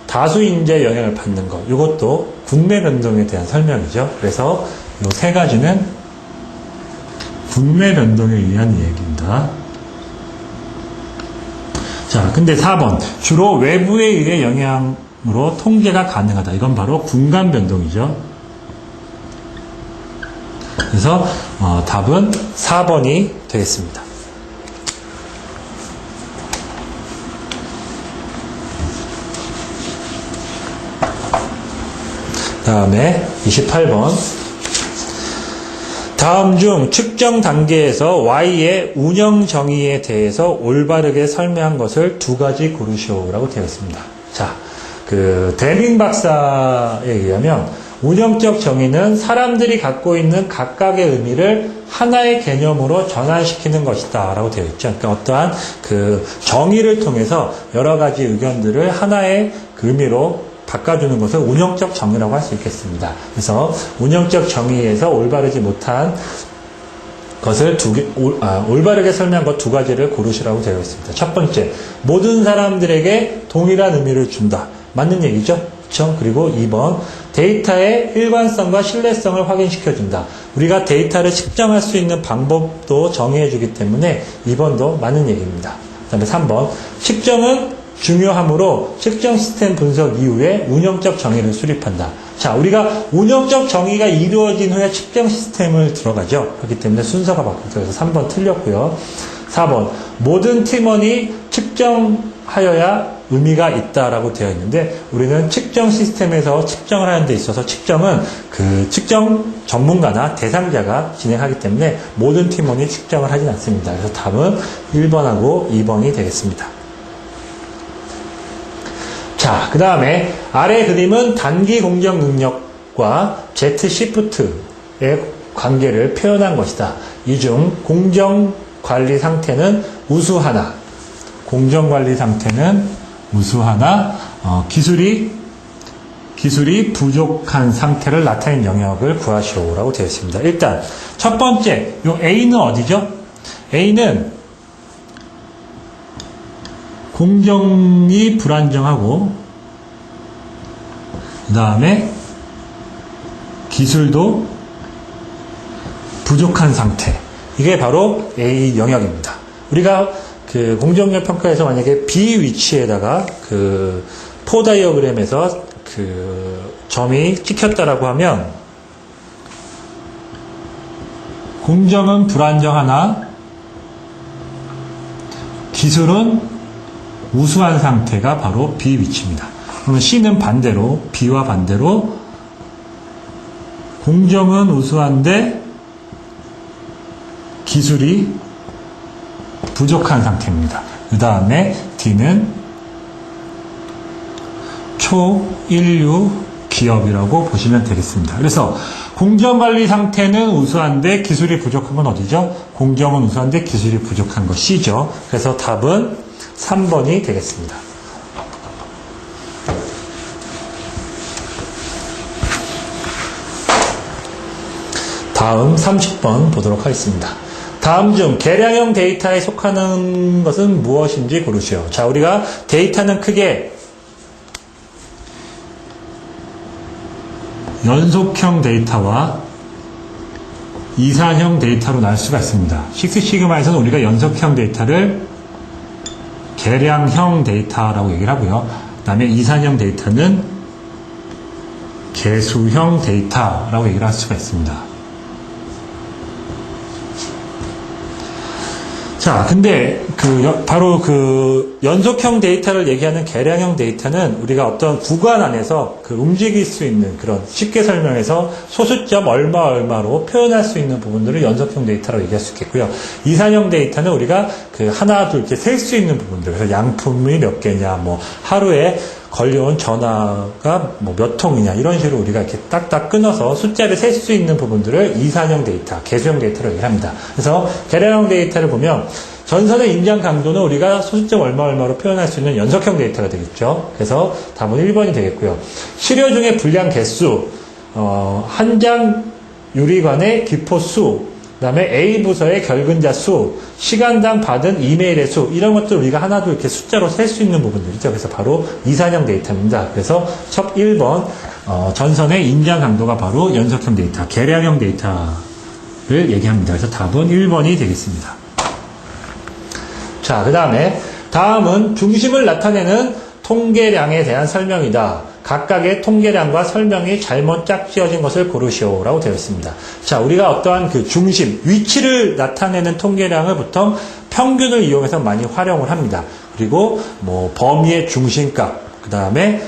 다수인재 영향을 받는 것. 이것도 군내 변동에 대한 설명이죠. 그래서 이 세 가지는 군내 변동에 의한 얘기입니다. 자, 근데 4번. 주로 외부에 의해 영향으로 통제가 가능하다. 이건 바로 분간 변동이죠. 그래서 답은 4번이 되겠습니다. 다음에 28번. 다음 중 측정 단계에서 Y의 운영 정의에 대해서 올바르게 설명한 것을 두 가지 고르시오라고 되어 있습니다. 자, 데밍 박사에 의하면 운영적 정의는 사람들이 갖고 있는 각각의 의미를 하나의 개념으로 전환시키는 것이다 라고 되어 있죠. 그러니까 어떠한 정의를 통해서 여러 가지 의견들을 하나의 의미로 바꿔주는 것을 운영적 정의라고 할 수 있겠습니다. 그래서 운영적 정의에서 올바르지 못한 것을 올바르게 설명한 것 두 가지를 고르시라고 되어 있습니다. 첫 번째, 모든 사람들에게 동일한 의미를 준다. 맞는 얘기죠? 그렇죠? 그리고 2번, 데이터의 일관성과 신뢰성을 확인시켜준다. 우리가 데이터를 측정할 수 있는 방법도 정의해주기 때문에 2번도 맞는 얘기입니다. 그 다음에 3번, 측정은 중요하므로 측정 시스템 분석 이후에 운영적 정의를 수립한다. 자, 우리가 운영적 정의가 이루어진 후에 측정 시스템을 들어가죠. 그렇기 때문에 순서가 바뀌죠. 그래서 3번 틀렸고요. 4번, 모든 팀원이 측정하여야 의미가 있다라고 되어 있는데 우리는 측정 시스템에서 측정을 하는 데 있어서 측정은 측정 전문가나 대상자가 진행하기 때문에 모든 팀원이 측정을 하진 않습니다. 그래서 답은 1번하고 2번이 되겠습니다. 자, 그 다음에 아래 그림은 단기 공정 능력과 Z-시프트의 관계를 표현한 것이다. 이 중 공정관리 상태는 우수하나, 기술이 부족한 상태를 나타낸 영역을 구하시오라고 되어 있습니다. 일단 첫 번째, 요 A는 어디죠? A는 공정이 불안정하고 그 다음에 기술도 부족한 상태. 이게 바로 A 영역입니다. 우리가 공정력 평가에서 만약에 B 위치에다가 포 다이어그램에서 점이 찍혔다라고 하면 공정은 불안정하나 기술은 우수한 상태가 바로 B 위치입니다. 그러면 C는 반대로, B와 반대로 공정은 우수한데 기술이 부족한 상태입니다. 그 다음에 D는 초인류 기업이라고 보시면 되겠습니다. 그래서 공정관리 상태는 우수한데 기술이 부족한 건 어디죠? 공정은 우수한데 기술이 부족한 거 C죠. 그래서 답은 3번이 되겠습니다. 다음 30번 보도록 하겠습니다. 다음 중 계량형 데이터에 속하는 것은 무엇인지 고르시오. 자, 우리가 데이터는 크게 연속형 데이터와 이산형 데이터로 나눌 수가 있습니다. 식스시그마에서는 우리가 연속형 데이터를 계량형 데이터라고 얘기를 하고요. 그 다음에 이산형 데이터는 계수형 데이터라고 얘기를 할 수가 있습니다. 자, 근데 바로 연속형 데이터를 얘기하는 계량형 데이터는 우리가 어떤 구간 안에서 움직일 수 있는 그런 쉽게 설명해서 소수점 얼마로 표현할 수 있는 부분들을 연속형 데이터라고 얘기할 수 있겠고요. 이산형 데이터는 우리가 하나, 둘 이렇게 셀 수 있는 부분들. 그래서 양품이 몇 개냐, 뭐 하루에 걸려온 전화가 뭐 몇 통이냐 이런 식으로 우리가 이렇게 딱딱 끊어서 숫자를 셀 수 있는 부분들을 이산형 데이터, 개수형 데이터로 얘기합니다. 그래서 계량형 데이터를 보면 전선의 인장 강도는 우리가 소수점 얼마로 표현할 수 있는 연속형 데이터가 되겠죠. 그래서 답은 1번이 되겠고요. 시료 중에 분량 개수, 한 장 유리관의 기포 수, 그 다음에 A 부서의 결근자 수, 시간당 받은 이메일의 수, 이런 것들 우리가 하나도 이렇게 숫자로 셀 수 있는 부분들이죠. 그래서 바로 이산형 데이터입니다. 그래서 첫 1번, 전선의 인장 강도가 바로 연속형 데이터, 계량형 데이터를 얘기합니다. 그래서 답은 1번이 되겠습니다. 자, 다음은 중심을 나타내는 통계량에 대한 설명이다. 각각의 통계량과 설명이 잘못 짝지어진 것을 고르시오라고 되어 있습니다. 자, 우리가 어떠한 중심, 위치를 나타내는 통계량을 보통 평균을 이용해서 많이 활용을 합니다. 그리고 뭐 범위의 중심값, 그 다음에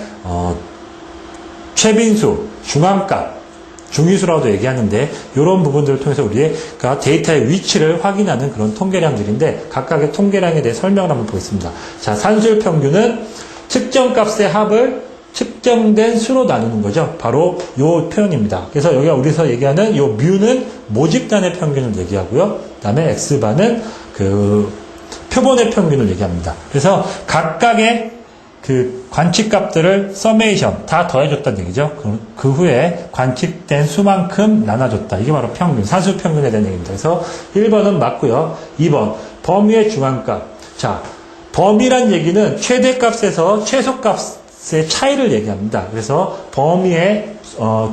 최빈수, 중앙값, 중위수라고도 얘기하는데 이런 부분들을 통해서 우리가 데이터의 위치를 확인하는 그런 통계량들인데 각각의 통계량에 대해 설명을 한번 보겠습니다. 자, 산술 평균은 측정 값의 합을 측정된 수로 나누는 거죠. 바로 이 표현입니다. 그래서 여기가 우리서 얘기하는 이 뮤는 모집단의 평균을 얘기하고요. 그 다음에 X바는 표본의 평균을 얘기합니다. 그래서 각각의 관측값들을 서메이션 다 더해줬다는 얘기죠. 그 후에 관측된 수만큼 나눠줬다. 이게 바로 평균, 산술 평균에 대한 얘기입니다. 그래서 1번은 맞고요. 2번 범위의 중앙값. 자, 범위란 얘기는 최대값에서 최소값의 차이를 얘기합니다. 그래서 범위의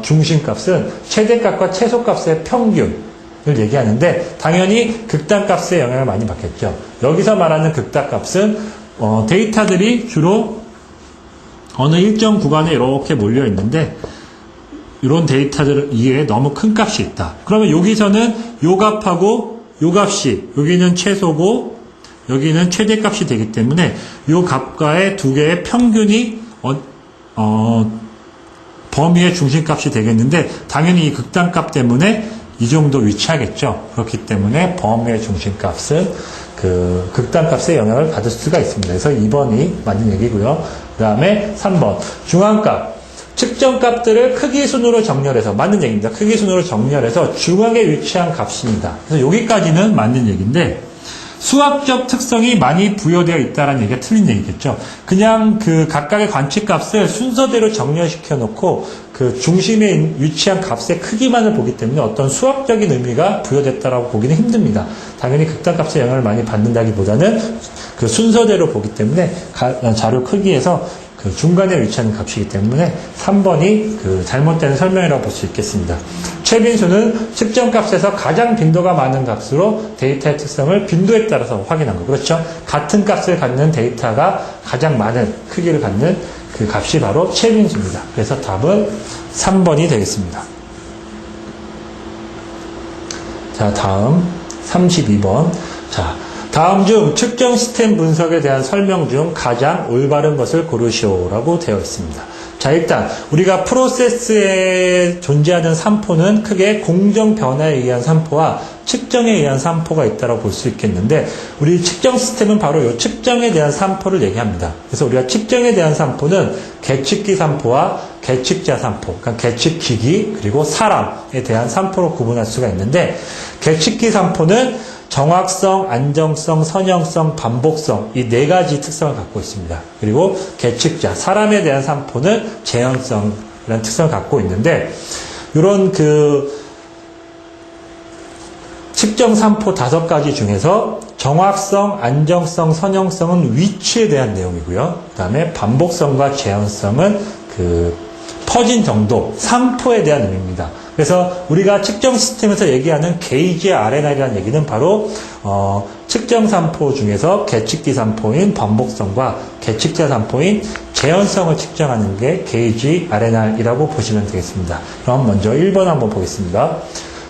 중심값은 최대값과 최소값의 평균을 얘기하는데 당연히 극단값의 영향을 많이 받겠죠. 여기서 말하는 극단값은 데이터들이 주로 어느 일정 구간에 이렇게 몰려 있는데 이런 데이터들 이에 너무 큰 값이 있다. 그러면 여기서는 요 값하고 요 값이 여기는 최소고 여기는 최대값이 되기 때문에 요 값과의 두 개의 평균이 범위의 중심값이 되겠는데 당연히 이 극단값 때문에 이 정도 위치하겠죠. 그렇기 때문에 범위의 중심값은 극단값의 영향을 받을 수가 있습니다. 그래서 2번이 맞는 얘기고요. 그 다음에 3번 중앙값. 측정값들을 크기 순으로 정렬해서 맞는 얘기입니다. 크기 순으로 정렬해서 중앙에 위치한 값입니다. 그래서 여기까지는 맞는 얘기인데 수학적 특성이 많이 부여되어 있다는 얘기가 틀린 얘기겠죠. 그냥 각각의 관측값을 순서대로 정렬시켜 놓고 중심에 위치한 값의 크기만을 보기 때문에 어떤 수학적인 의미가 부여됐다라고 보기는 힘듭니다. 당연히 극단값의 영향을 많이 받는다기보다는 순서대로 보기 때문에 자료 크기에서 중간에 위치하는 값이기 때문에 3번이 잘못된 설명이라고 볼 수 있겠습니다. 최빈수는 측정값에서 가장 빈도가 많은 값으로 데이터의 특성을 빈도에 따라서 확인한 거. 그렇죠? 같은 값을 갖는 데이터가 가장 많은 크기를 갖는 그 값이 바로 최빈수입니다. 그래서 답은 3번이 되겠습니다. 자, 다음 32번. 자, 다음 중 측정 시스템 분석에 대한 설명 중 가장 올바른 것을 고르시오라고 되어 있습니다. 자, 일단 우리가 프로세스에 존재하는 산포는 크게 공정 변화에 의한 산포와 측정에 의한 산포가 있다고 볼 수 있겠는데 우리 측정 시스템은 바로 이 측정에 대한 산포를 얘기합니다. 그래서 우리가 측정에 대한 산포는 계측기 산포와 계측자 산포, 그러니까 계측기기 그리고 사람에 대한 산포로 구분할 수가 있는데 계측기 산포는 정확성, 안정성, 선형성, 반복성 이 네 가지 특성을 갖고 있습니다. 그리고 계측자, 사람에 대한 산포는 재현성이라는 특성을 갖고 있는데 이런 측정 산포 5가지 중에서 정확성, 안정성, 선형성은 위치에 대한 내용이고요. 그 다음에 반복성과 재현성은 퍼진 정도, 산포에 대한 의미입니다. 그래서 우리가 측정 시스템에서 얘기하는 게이지 RNR이라는 얘기는 바로 측정 산포 중에서 계측기 산포인 반복성과 계측자 산포인 재현성을 측정하는 게 게이지 RNR이라고 보시면 되겠습니다. 그럼 먼저 1번 한번 보겠습니다.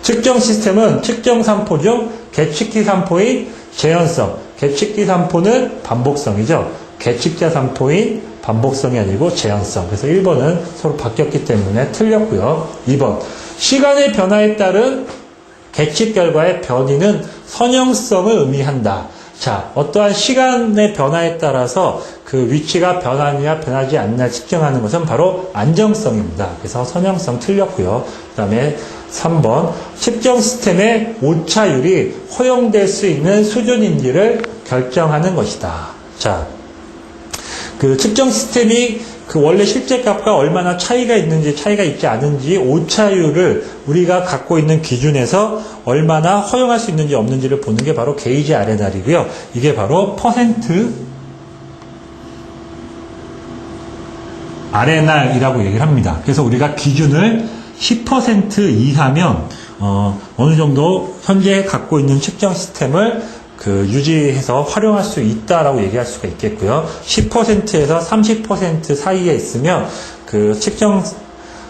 측정 시스템은 측정 산포 중 계측기 산포인 재현성. 계측기 산포는 반복성이죠. 계측자 산포인 반복성이 아니고 재현성. 그래서 1번은 서로 바뀌었기 때문에 틀렸고요. 2번. 시간의 변화에 따른 계측 결과의 변이는 선형성을 의미한다. 자, 어떠한 시간의 변화에 따라서 그 위치가 변하느냐 변하지 않느냐 측정하는 것은 바로 안정성입니다. 그래서 선형성 틀렸고요. 그 다음에 3번. 측정 시스템의 오차율이 허용될 수 있는 수준인지를 결정하는 것이다. 자, 그 측정 시스템이 그 원래 실제 값과 얼마나 차이가 있는지 차이가 있지 않은지 오차율을 우리가 갖고 있는 기준에서 얼마나 허용할 수 있는지 없는지를 보는 게 바로 게이지 RNR이고요. 이게 바로 퍼센트 RNR이라고 얘기를 합니다. 그래서 우리가 기준을 10% 이하면 어느 정도 현재 갖고 있는 측정 시스템을 그 유지해서 활용할 수 있다라고 얘기할 수가 있겠고요. 10%에서 30% 사이에 있으면 그 측정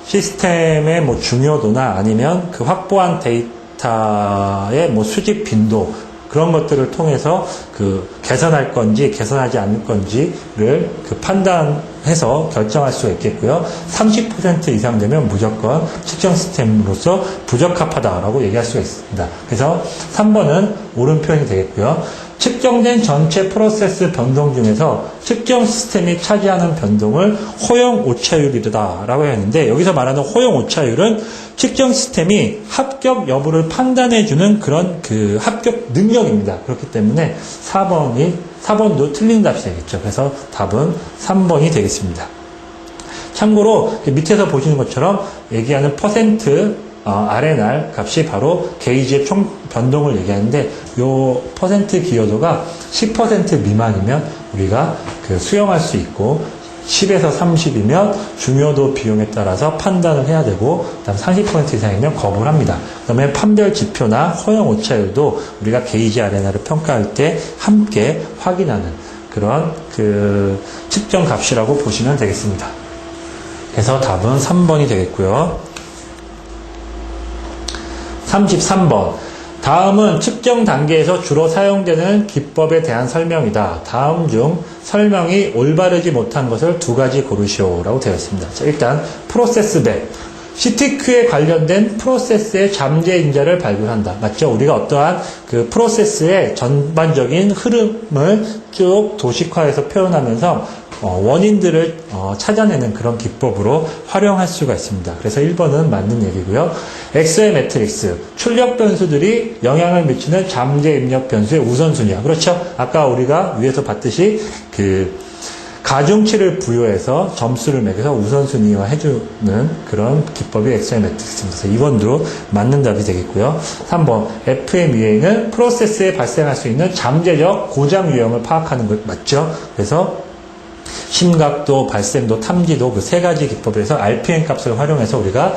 시스템의 뭐 중요도나 아니면 그 확보한 데이터의 뭐 수집 빈도 그런 것들을 통해서 그 개선할 건지 개선하지 않을 건지를 그 판단해서 결정할 수가 있겠고요. 30% 이상 되면 무조건 측정 시스템으로서 부적합하다라고 얘기할 수가 있습니다. 그래서 3번은 옳은 표현이 되겠고요. 측정된 전체 프로세스 변동 중에서 측정 시스템이 차지하는 변동을 허용 오차율이다라고 했는데 여기서 말하는 허용 오차율은 측정 시스템이 합격 여부를 판단해주는 그런 그 합격 능력입니다. 그렇기 때문에 4번도 틀린 답이 되겠죠. 그래서 답은 3번이 되겠습니다. 참고로 밑에서 보시는 것처럼 얘기하는 퍼센트 RNR 값이 바로 게이지의 총 변동을 얘기하는데 요 퍼센트 기여도가 10% 미만이면 우리가 그 수용할 수 있고 10에서 30이면 중요도 비용에 따라서 판단을 해야 되고 그다음 30% 이상이면 거부를 합니다. 그다음에 판별 지표나 허용 오차율도 우리가 게이지 RNR을 평가할 때 함께 확인하는 그런 그 측정 값이라고 보시면 되겠습니다. 그래서 답은 3번이 되겠고요. 33번. 다음은 측정 단계에서 주로 사용되는 기법에 대한 설명이다. 다음 중 설명이 올바르지 못한 것을 두 가지 고르시오라고 되어 있습니다. 자, 일단 프로세스 맵. CTQ에 관련된 프로세스의 잠재 인자를 발굴한다. 맞죠? 우리가 어떠한 그 프로세스의 전반적인 흐름을 쭉 도식화해서 표현하면서 원인들을 찾아내는 그런 기법으로 활용할 수가 있습니다. 그래서 1번은 맞는 얘기고요. 엑소의 매트릭스, 출력 변수들이 영향을 미치는 잠재 입력 변수의 우선순위야. 그렇죠? 아까 우리가 위에서 봤듯이 그 가중치를 부여해서 점수를 매겨서 우선순위화 해주는 그런 기법이 엑소의 매트릭스입니다. 그래서 2번도 맞는 답이 되겠고요. 3번, FMEA는 프로세스에 발생할 수 있는 잠재적 고장 유형을 파악하는 것 맞죠? 그래서 심각도, 발생도, 탐지도 그 세 가지 기법에서 RPM 값을 활용해서 우리가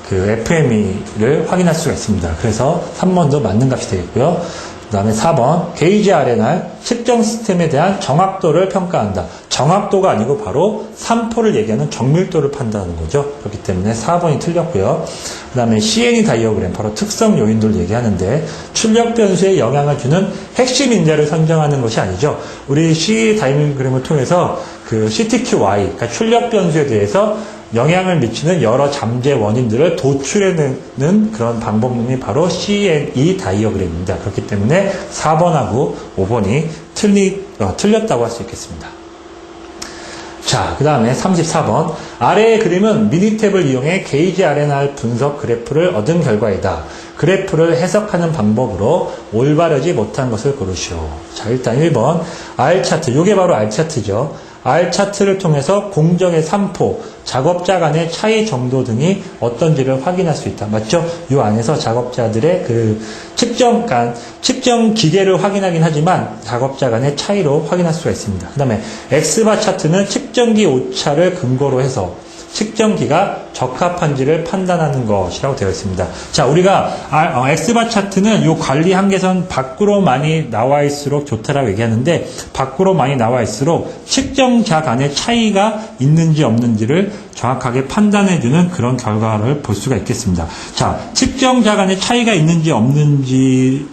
그 FME를 확인할 수가 있습니다. 그래서 3번도 맞는 값이 되겠고요. 그 다음에 4번, 게이지 RNR, 측정 시스템에 대한 정확도를 평가한다. 정확도가 아니고 바로 산포를 얘기하는 정밀도를 판단하는 거죠. 그렇기 때문에 4번이 틀렸고요. 그 다음에 CNE 다이어그램, 바로 특성 요인들을 얘기하는데 출력 변수에 영향을 주는 핵심 인자를 선정하는 것이 아니죠. 우리 CNE 다이어그램을 통해서 그 CTQY, 그러니까 출력 변수에 대해서 영향을 미치는 여러 잠재 원인들을 도출해내는 그런 방법이 바로 CNE 다이어그램입니다. 그렇기 때문에 4번하고 5번이 틀렸다고 할 수 있겠습니다. 자, 그 다음에 34번. 아래의 그림은 미니탭을 이용해 게이지 RNR 분석 그래프를 얻은 결과이다. 그래프를 해석하는 방법으로 올바르지 못한 것을 고르시오. 자, 일단 1번. R차트. 요게 바로 R차트죠. R차트를 통해서 공정의 산포, 작업자 간의 차이 정도 등이 어떤지를 확인할 수 있다. 맞죠? 이 안에서 작업자들의 그 측정 기계를 확인하긴 하지만 작업자 간의 차이로 확인할 수가 있습니다. 그 다음에 X바 차트는 측정기 오차를 근거로 해서 측정기가 적합한지를 판단하는 것이라고 되어 있습니다. 자, 우리가 X바 차트는 요 관리 한계선 밖으로 많이 나와 있을수록 좋다라고 얘기하는데 밖으로 많이 나와 있을수록 측정자 간의 차이가 있는지 없는지를 정확하게 판단해주는 그런 결과를 볼 수가 있겠습니다. 자, 측정자 간의 차이가 있는지 없는지를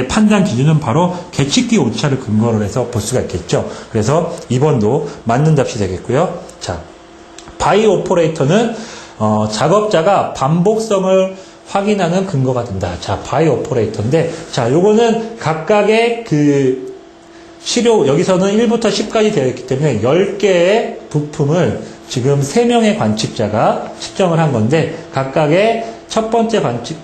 판단 기준은 바로 계측기 오차를 근거로 해서 볼 수가 있겠죠. 그래서 2번도 맞는 답이 되겠고요. 자, 바이 오퍼레이터는 작업자가 반복성을 확인하는 근거가 된다. 자, 바이 오퍼레이터인데, 자, 요거는 각각의 그 시료, 여기서는 1부터 10까지 되어 있기 때문에 10개의 부품을 지금 3명의 관측자가 측정을 한 건데, 각각의 첫 번째 관측,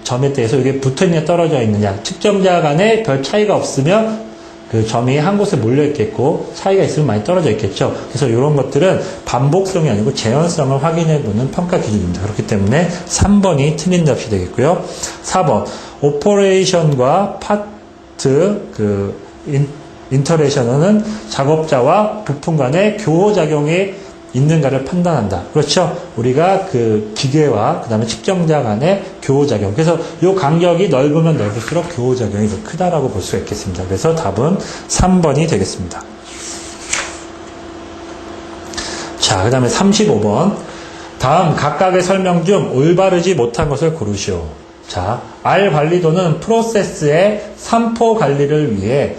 점에 대해서 이게 붙어 있느냐 떨어져 있느냐, 측정자 간에 별 차이가 없으면 그 점이 한 곳에 몰려 있겠고, 차이가 있으면 많이 떨어져 있겠죠. 그래서 이런 것들은 반복성이 아니고 재현성을 확인해 보는 평가 기준입니다. 그렇기 때문에 3번이 틀린 답이 되겠고요. 4번, 오퍼레이션과 파트, 인터레이션은 작업자와 부품 간의 교호작용이 있는가를 판단한다. 그렇죠? 우리가 그 기계와 그 다음에 측정자 간의 교호작용. 그래서 이 간격이 넓으면 넓을수록 교호작용이 더 크다라고 볼 수가 있겠습니다. 그래서 답은 3번이 되겠습니다. 자, 그 다음에 35번. 다음 각각의 설명 중 올바르지 못한 것을 고르시오. 자, R 관리도는 프로세스의 산포 관리를 위해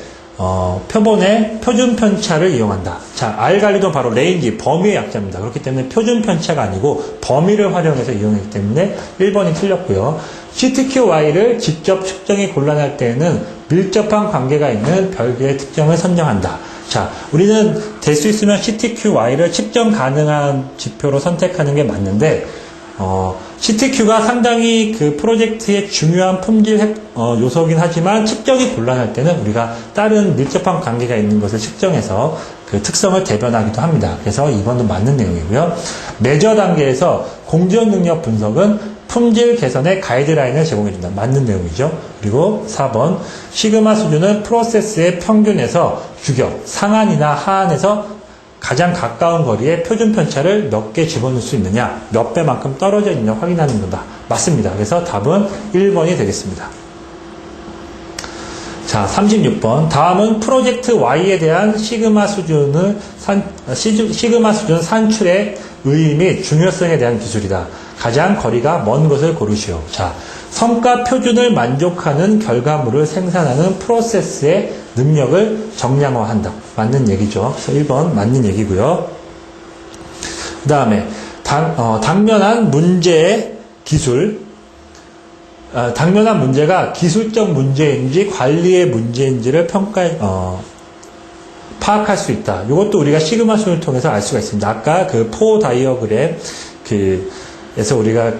표본의 표준 편차를 이용한다. 자, R 관리도 바로 레인지, 범위의 약자입니다. 그렇기 때문에 표준 편차가 아니고 범위를 활용해서 이용하기 때문에 1번이 틀렸고요. CTQY를 직접 측정이 곤란할 때에는 밀접한 관계가 있는 별개의 특정을 선정한다. 자, 우리는 될 수 있으면 CTQY를 측정 가능한 지표로 선택하는 게 맞는데, CTQ가 상당히 그 프로젝트의 중요한 품질 요소이긴 하지만 측정이 곤란할 때는 우리가 다른 밀접한 관계가 있는 것을 측정해서 그 특성을 대변하기도 합니다. 그래서 2번도 맞는 내용이고요. 매저 단계에서 공정 능력 분석은 품질 개선의 가이드라인을 제공해준다. 맞는 내용이죠. 그리고 4번, 시그마 수준은 프로세스의 평균에서 규격, 상한이나 하한에서 가장 가까운 거리에 표준 편차를 몇 개 집어넣을 수 있느냐, 몇 배만큼 떨어져 있느냐 확인하는 거다. 맞습니다. 그래서 답은 1번이 되겠습니다. 자, 36번. 다음은 프로젝트 Y에 대한 시그마 수준 산출의 의의 및 중요성에 대한 기술이다. 가장 거리가 먼 것을 고르시오. 자, 성과 표준을 만족하는 결과물을 생산하는 프로세스의 능력을 정량화한다. 맞는 얘기죠. 그래서 1번 맞는 얘기고요. 그 다음에 당면한 문제의 기술, 당면한 문제가 기술적 문제인지 관리의 문제인지를 파악할 수 있다. 이것도 우리가 시그마 수준을 통해서 알 수가 있습니다. 아까 그 포 다이어그램 에서 우리가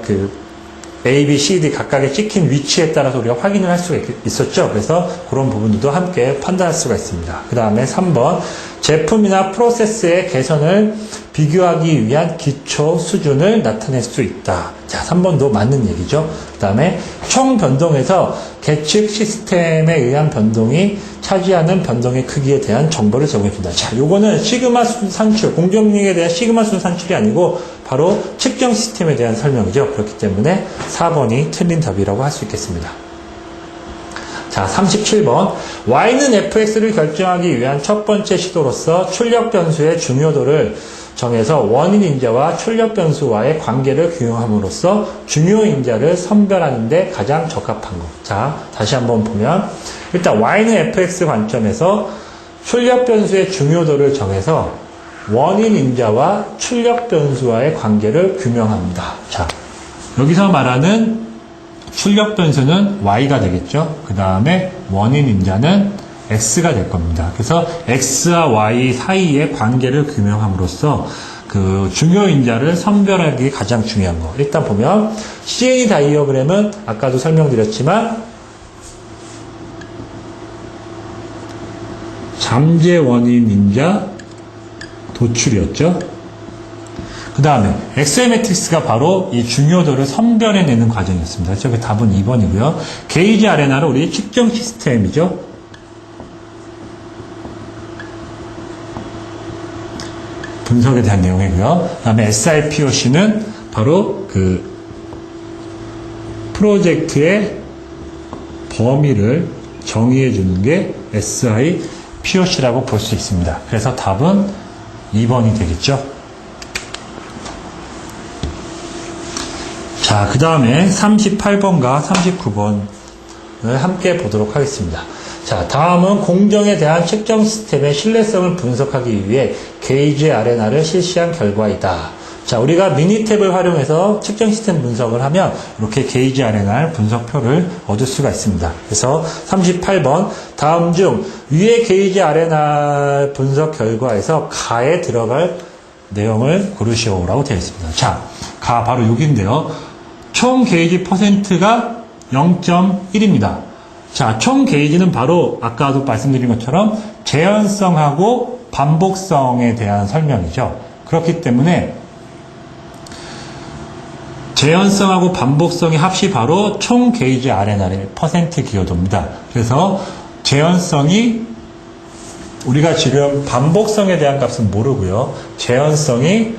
A, B, C, D 각각의 찍힌 위치에 따라서 우리가 확인을 할 수가 있었죠. 그래서 그런 부분들도 함께 판단할 수가 있습니다. 그 다음에 3번, 제품이나 프로세스의 개선을 비교하기 위한 기초 수준을 나타낼 수 있다. 자, 3번도 맞는 얘기죠. 그 다음에 총 변동에서 계측 시스템에 의한 변동이 차지하는 변동의 크기에 대한 정보를 제공해준다. 자, 요거는 시그마 수준 산출, 공정능력에 대한 시그마 수준 산출이 아니고 바로 측정 시스템에 대한 설명이죠. 그렇기 때문에 4번이 틀린 답이라고 할 수 있겠습니다. 자, 37번. Y는 fx를 결정하기 위한 첫 번째 시도로서 출력 변수의 중요도를 정해서 원인 인자와 출력 변수와의 관계를 규명함으로써 중요 인자를 선별하는 데 가장 적합한 것. 자, 다시 한번 보면 일단 Y는 fx 관점에서 출력 변수의 중요도를 정해서 원인 인자와 출력 변수와의 관계를 규명합니다. 자, 여기서 말하는 출력 변수는 Y가 되겠죠. 그 다음에 원인 인자는 X가 될 겁니다. 그래서 X와 Y 사이의 관계를 규명함으로써 그 중요 인자를 선별하기 가장 중요한 거. 일단 보면 CNE 다이어그램은 아까도 설명드렸지만 잠재 원인 인자 도출이었죠. 그 다음에 엑셀 매트릭스가 바로 이 중요도를 선별해내는 과정이었습니다. 그래서 답은 2번이고요. 게이지 아레나는 우리 측정 시스템이죠. 분석에 대한 내용이고요. 그 다음에 SIPOC는 바로 그 프로젝트의 범위를 정의해 주는 게 SIPOC라고 볼 수 있습니다. 그래서 답은 2번이 되겠죠. 자, 그 다음에 38번과 39번 함께 보도록 하겠습니다. 자, 다음은 공정에 대한 측정 시스템의 신뢰성을 분석하기 위해 게이지 아레나를 실시한 결과이다. 자, 우리가 미니탭을 활용해서 측정 시스템 분석을 하면 이렇게 게이지 아레나 분석표를 얻을 수가 있습니다. 그래서 38번 다음 중 위의 게이지 아레나 분석 결과에서 가에 들어갈 내용을 고르시오라고 되어 있습니다. 자, 가 바로 여기인데요. 총 게이지 퍼센트가 0.1입니다. 자, 총 게이지는 바로 아까도 말씀드린 것처럼 재현성하고 반복성에 대한 설명이죠. 그렇기 때문에 재현성하고 반복성의 합이 바로 총 게이지 아레나의 퍼센트 기여도입니다. 그래서 재현성이 우리가 지금 반복성에 대한 값은 모르고요. 재현성이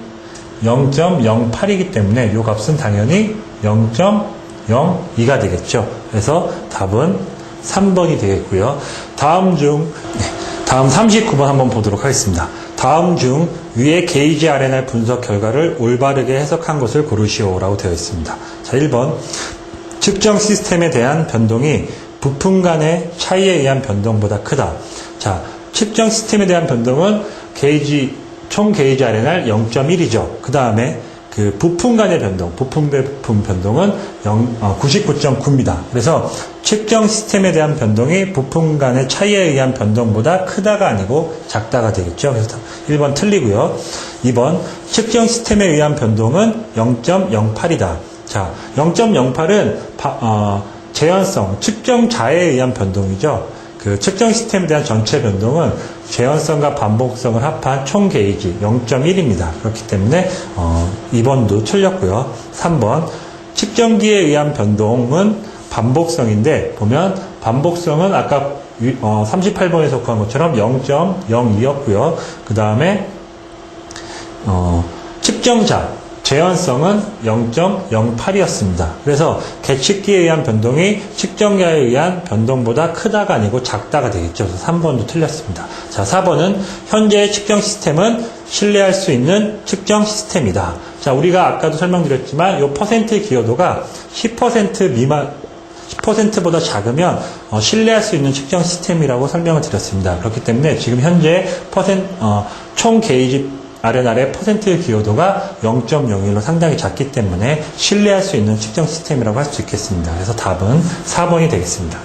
0.08이기 때문에 이 값은 당연히 0.02가 되겠죠. 그래서 답은 3번이 되겠고요. 다음 39번 한번 보도록 하겠습니다. 다음 중 위의 게이지 아레나 분석 결과를 올바르게 해석한 것을 고르시오라고 되어 있습니다. 자, 1번 측정 시스템에 대한 변동이 부품 간의 차이에 의한 변동보다 크다. 자, 측정 시스템에 대한 변동은 총 게이지 아레나 0.1이죠. 그 다음에 그 부품 간의 변동, 부품 대 부품 변동은 99.9입니다. 그래서 측정 시스템에 대한 변동이 부품 간의 차이에 의한 변동보다 크다가 아니고 작다가 되겠죠. 그래서 1번 틀리고요. 2번 측정 시스템에 의한 변동은 0.08이다. 자, 0.08은 재현성, 측정자에 의한 변동이죠. 그 측정 시스템에 대한 전체 변동은 재현성과 반복성을 합한 총 게이지 0.1입니다. 그렇기 때문에 2번도 틀렸고요. 3번 측정기에 의한 변동은 반복성인데 보면 반복성은 아까 38번에 속한 것처럼 0.02였고요. 그 다음에 측정자 재현성은 0.08이었습니다. 그래서 계측기에 의한 변동이 측정자에 의한 변동보다 크다가 아니고 작다가 되겠죠. 그래서 3번도 틀렸습니다. 자, 4번은 현재의 측정 시스템은 신뢰할 수 있는 측정 시스템이다. 자, 우리가 아까도 설명드렸지만 이 퍼센트 기여도가 10% 미만 10%보다 작으면 신뢰할 수 있는 측정 시스템이라고 설명을 드렸습니다. 그렇기 때문에 지금 현재 총 게이지 아레나의 퍼센트 기여도가 0.01로 상당히 작기 때문에 신뢰할 수 있는 측정 시스템이라고 할 수 있겠습니다. 그래서 답은 4번이 되겠습니다.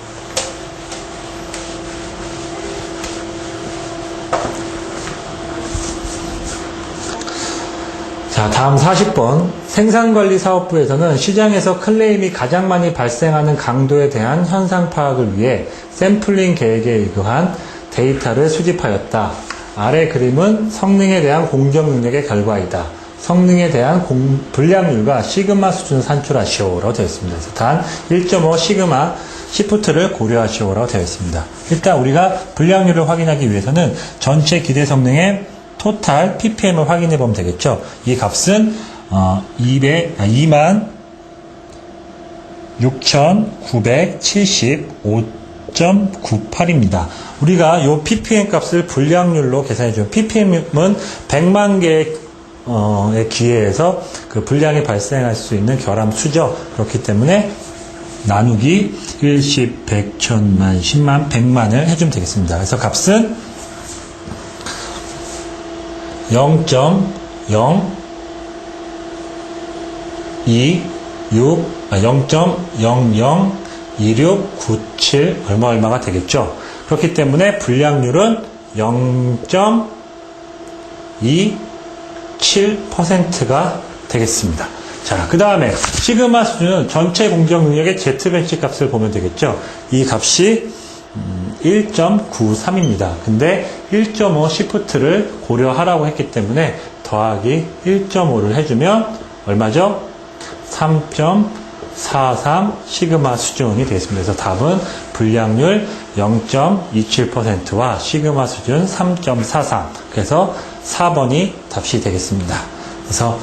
자, 다음 40번. 생산관리사업부에서는 시장에서 클레임이 가장 많이 발생하는 강도에 대한 현상 파악을 위해 샘플링 계획에 의거한 데이터를 수집하였다. 아래 그림은 성능에 대한 공정 능력의 결과이다. 성능에 대한 불량률과 시그마 수준을 산출하시오라고 되어 있습니다. 그래서 단 1.5 시그마 시프트를 고려하시오라고 되어 있습니다. 일단 우리가 불량률을 확인하기 위해서는 전체 기대 성능의 토탈 ppm을 확인해 보면 되겠죠. 이 값은 26,975.98입니다. 우리가 이 ppm 값을 불량률로 계산해 주면 ppm은 100만 개의 기회에서 그 불량이 발생할 수 있는 결함 수죠. 그렇기 때문에 나누기 1, 10, 100, 1000만, 10만, 100만을 해주면 되겠습니다. 그래서 값은 0.002697 얼마가 되겠죠. 그렇기 때문에 불량률은 0.27%가 되겠습니다. 자, 그 다음에 시그마 수준은 전체 공정 능력의 Z벤치 값을 보면 되겠죠. 이 값이 1.93입니다. 근데 1.5 시프트를 고려하라고 했기 때문에 더하기 1.5를 해주면 얼마죠? 3.43 시그마 수준이 되겠습니다. 그래서 답은 불량률 0.27%와 시그마 수준 3.43. 그래서 4번이 답이 되겠습니다. 그래서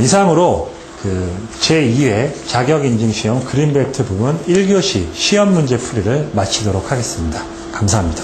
이상으로 제2회 자격인증시험 그린벨트 부분 1교시 시험 문제 풀이를 마치도록 하겠습니다. 감사합니다.